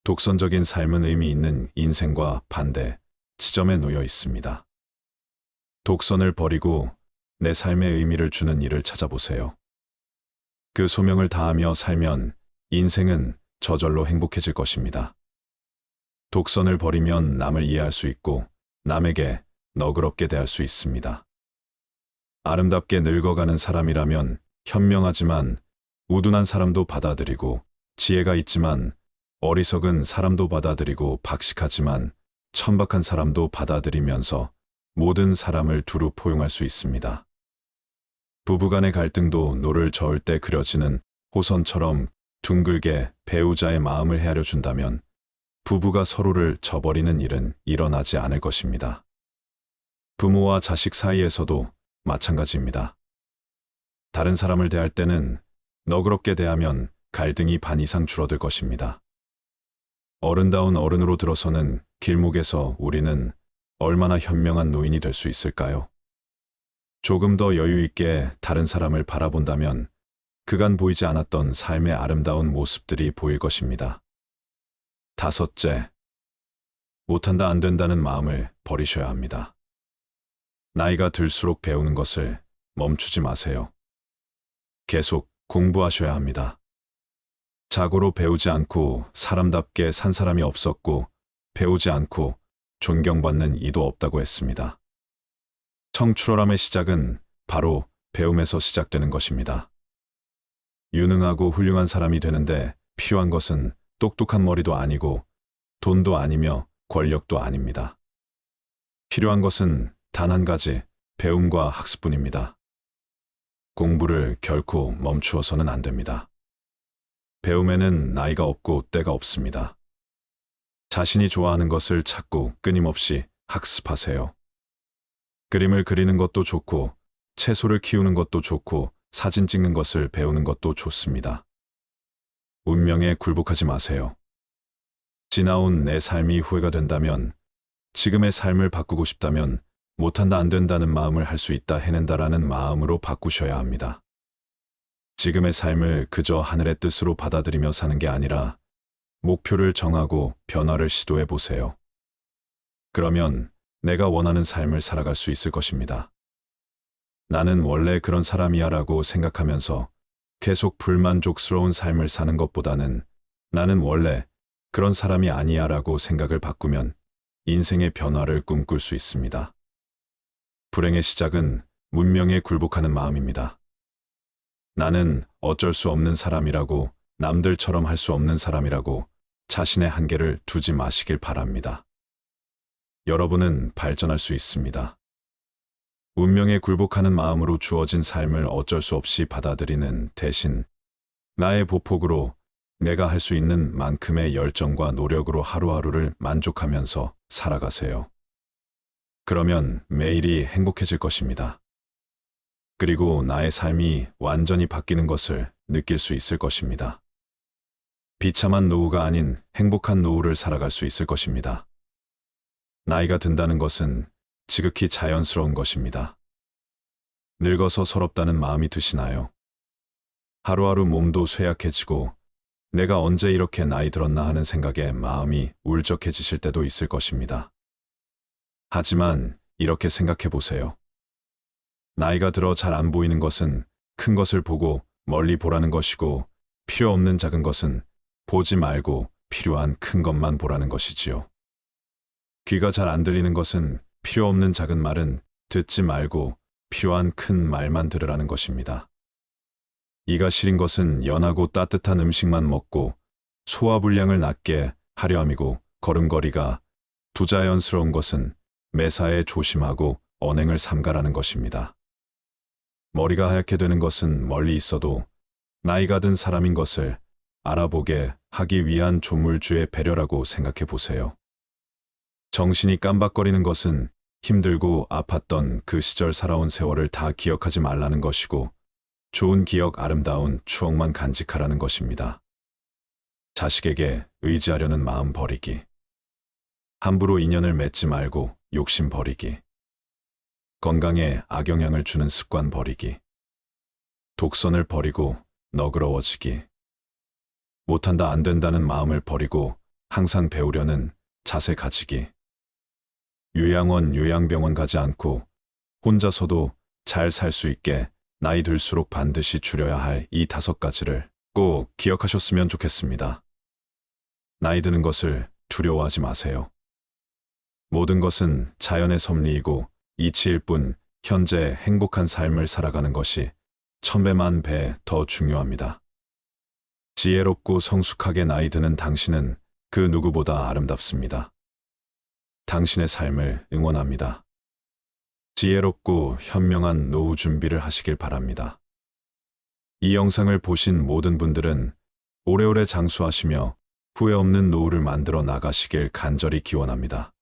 독선적인 삶은 의미 있는 인생과 반대 지점에 놓여 있습니다. 독선을 버리고 내 삶에 의미를 주는 일을 찾아보세요. 그 소명을 다하며 살면 인생은 저절로 행복해질 것입니다. 독선을 버리면 남을 이해할 수 있고 남에게 너그럽게 대할 수 있습니다. 아름답게 늙어가는 사람이라면 현명하지만 우둔한 사람도 받아들이고 지혜가 있지만 어리석은 사람도 받아들이고 박식하지만 천박한 사람도 받아들이면서 모든 사람을 두루 포용할 수 있습니다. 부부간의 갈등도 노를 저을 때 그려지는 호선처럼 둥글게 배우자의 마음을 헤아려 준다면 부부가 서로를 저버리는 일은 일어나지 않을 것입니다. 부모와 자식 사이에서도 마찬가지입니다. 다른 사람을 대할 때는 너그럽게 대하면 갈등이 반 이상 줄어들 것입니다. 어른다운 어른으로 들어서는 길목에서 우리는 얼마나 현명한 노인이 될 수 있을까요? 조금 더 여유 있게 다른 사람을 바라본다면 그간 보이지 않았던 삶의 아름다운 모습들이 보일 것입니다. 다섯째, 못한다 안 된다는 마음을 버리셔야 합니다. 나이가 들수록 배우는 것을 멈추지 마세요. 계속 공부하셔야 합니다. 자고로 배우지 않고 사람답게 산 사람이 없었고 배우지 않고 존경받는 이도 없다고 했습니다. 청출어람의 시작은 바로 배움에서 시작되는 것입니다. 유능하고 훌륭한 사람이 되는데 필요한 것은 똑똑한 머리도 아니고 돈도 아니며 권력도 아닙니다. 필요한 것은 단 한 가지, 배움과 학습뿐입니다. 공부를 결코 멈추어서는 안 됩니다. 배움에는 나이가 없고 때가 없습니다. 자신이 좋아하는 것을 찾고 끊임없이 학습하세요. 그림을 그리는 것도 좋고, 채소를 키우는 것도 좋고, 사진 찍는 것을 배우는 것도 좋습니다. 운명에 굴복하지 마세요. 지나온 내 삶이 후회가 된다면, 지금의 삶을 바꾸고 싶다면, 못한다 안 된다는 마음을 할 수 있다 해낸다라는 마음으로 바꾸셔야 합니다. 지금의 삶을 그저 하늘의 뜻으로 받아들이며 사는 게 아니라 목표를 정하고 변화를 시도해 보세요. 그러면 내가 원하는 삶을 살아갈 수 있을 것입니다. 나는 원래 그런 사람이야 라고 생각하면서 계속 불만족스러운 삶을 사는 것보다는 나는 원래 그런 사람이 아니야 라고 생각을 바꾸면 인생의 변화를 꿈꿀 수 있습니다. 불행의 시작은 문명에 굴복하는 마음입니다. 나는 어쩔 수 없는 사람이라고, 남들처럼 할 수 없는 사람이라고 자신의 한계를 두지 마시길 바랍니다. 여러분은 발전할 수 있습니다. 운명에 굴복하는 마음으로 주어진 삶을 어쩔 수 없이 받아들이는 대신 나의 보폭으로 내가 할 수 있는 만큼의 열정과 노력으로 하루하루를 만족하면서 살아가세요. 그러면 매일이 행복해질 것입니다. 그리고 나의 삶이 완전히 바뀌는 것을 느낄 수 있을 것입니다. 비참한 노후가 아닌 행복한 노후를 살아갈 수 있을 것입니다. 나이가 든다는 것은 지극히 자연스러운 것입니다. 늙어서 서럽다는 마음이 드시나요? 하루하루 몸도 쇠약해지고 내가 언제 이렇게 나이 들었나 하는 생각에 마음이 울적해지실 때도 있을 것입니다. 하지만 이렇게 생각해 보세요. 나이가 들어 잘 안 보이는 것은 큰 것을 보고 멀리 보라는 것이고 필요 없는 작은 것은 보지 말고 필요한 큰 것만 보라는 것이지요. 귀가 잘 안 들리는 것은 필요 없는 작은 말은 듣지 말고 필요한 큰 말만 들으라는 것입니다. 이가 시린 것은 연하고 따뜻한 음식만 먹고 소화불량을 낫게 하려 함이고 걸음걸이가 부자연스러운 것은 매사에 조심하고 언행을 삼가라는 것입니다. 머리가 하얗게 되는 것은 멀리 있어도 나이가 든 사람인 것을 알아보게 하기 위한 조물주의 배려라고 생각해 보세요. 정신이 깜박거리는 것은 힘들고 아팠던 그 시절 살아온 세월을 다 기억하지 말라는 것이고 좋은 기억, 아름다운 추억만 간직하라는 것입니다. 자식에게 의지하려는 마음 버리기. 함부로 인연을 맺지 말고 욕심 버리기. 건강에 악영향을 주는 습관 버리기. 독선을 버리고 너그러워지기. 못한다 안 된다는 마음을 버리고 항상 배우려는 자세 가지기. 요양원, 요양병원 가지 않고 혼자서도 잘 살 수 있게 나이 들수록 반드시 줄여야 할 이 5가지를 꼭 기억하셨으면 좋겠습니다. 나이 드는 것을 두려워하지 마세요. 모든 것은 자연의 섭리이고 이치일 뿐 현재 행복한 삶을 살아가는 것이 1000배, 1000배 더 중요합니다. 지혜롭고 성숙하게 나이 드는 당신은 그 누구보다 아름답습니다. 당신의 삶을 응원합니다. 지혜롭고 현명한 노후 준비를 하시길 바랍니다. 이 영상을 보신 모든 분들은 오래오래 장수하시며 후회 없는 노후를 만들어 나가시길 간절히 기원합니다.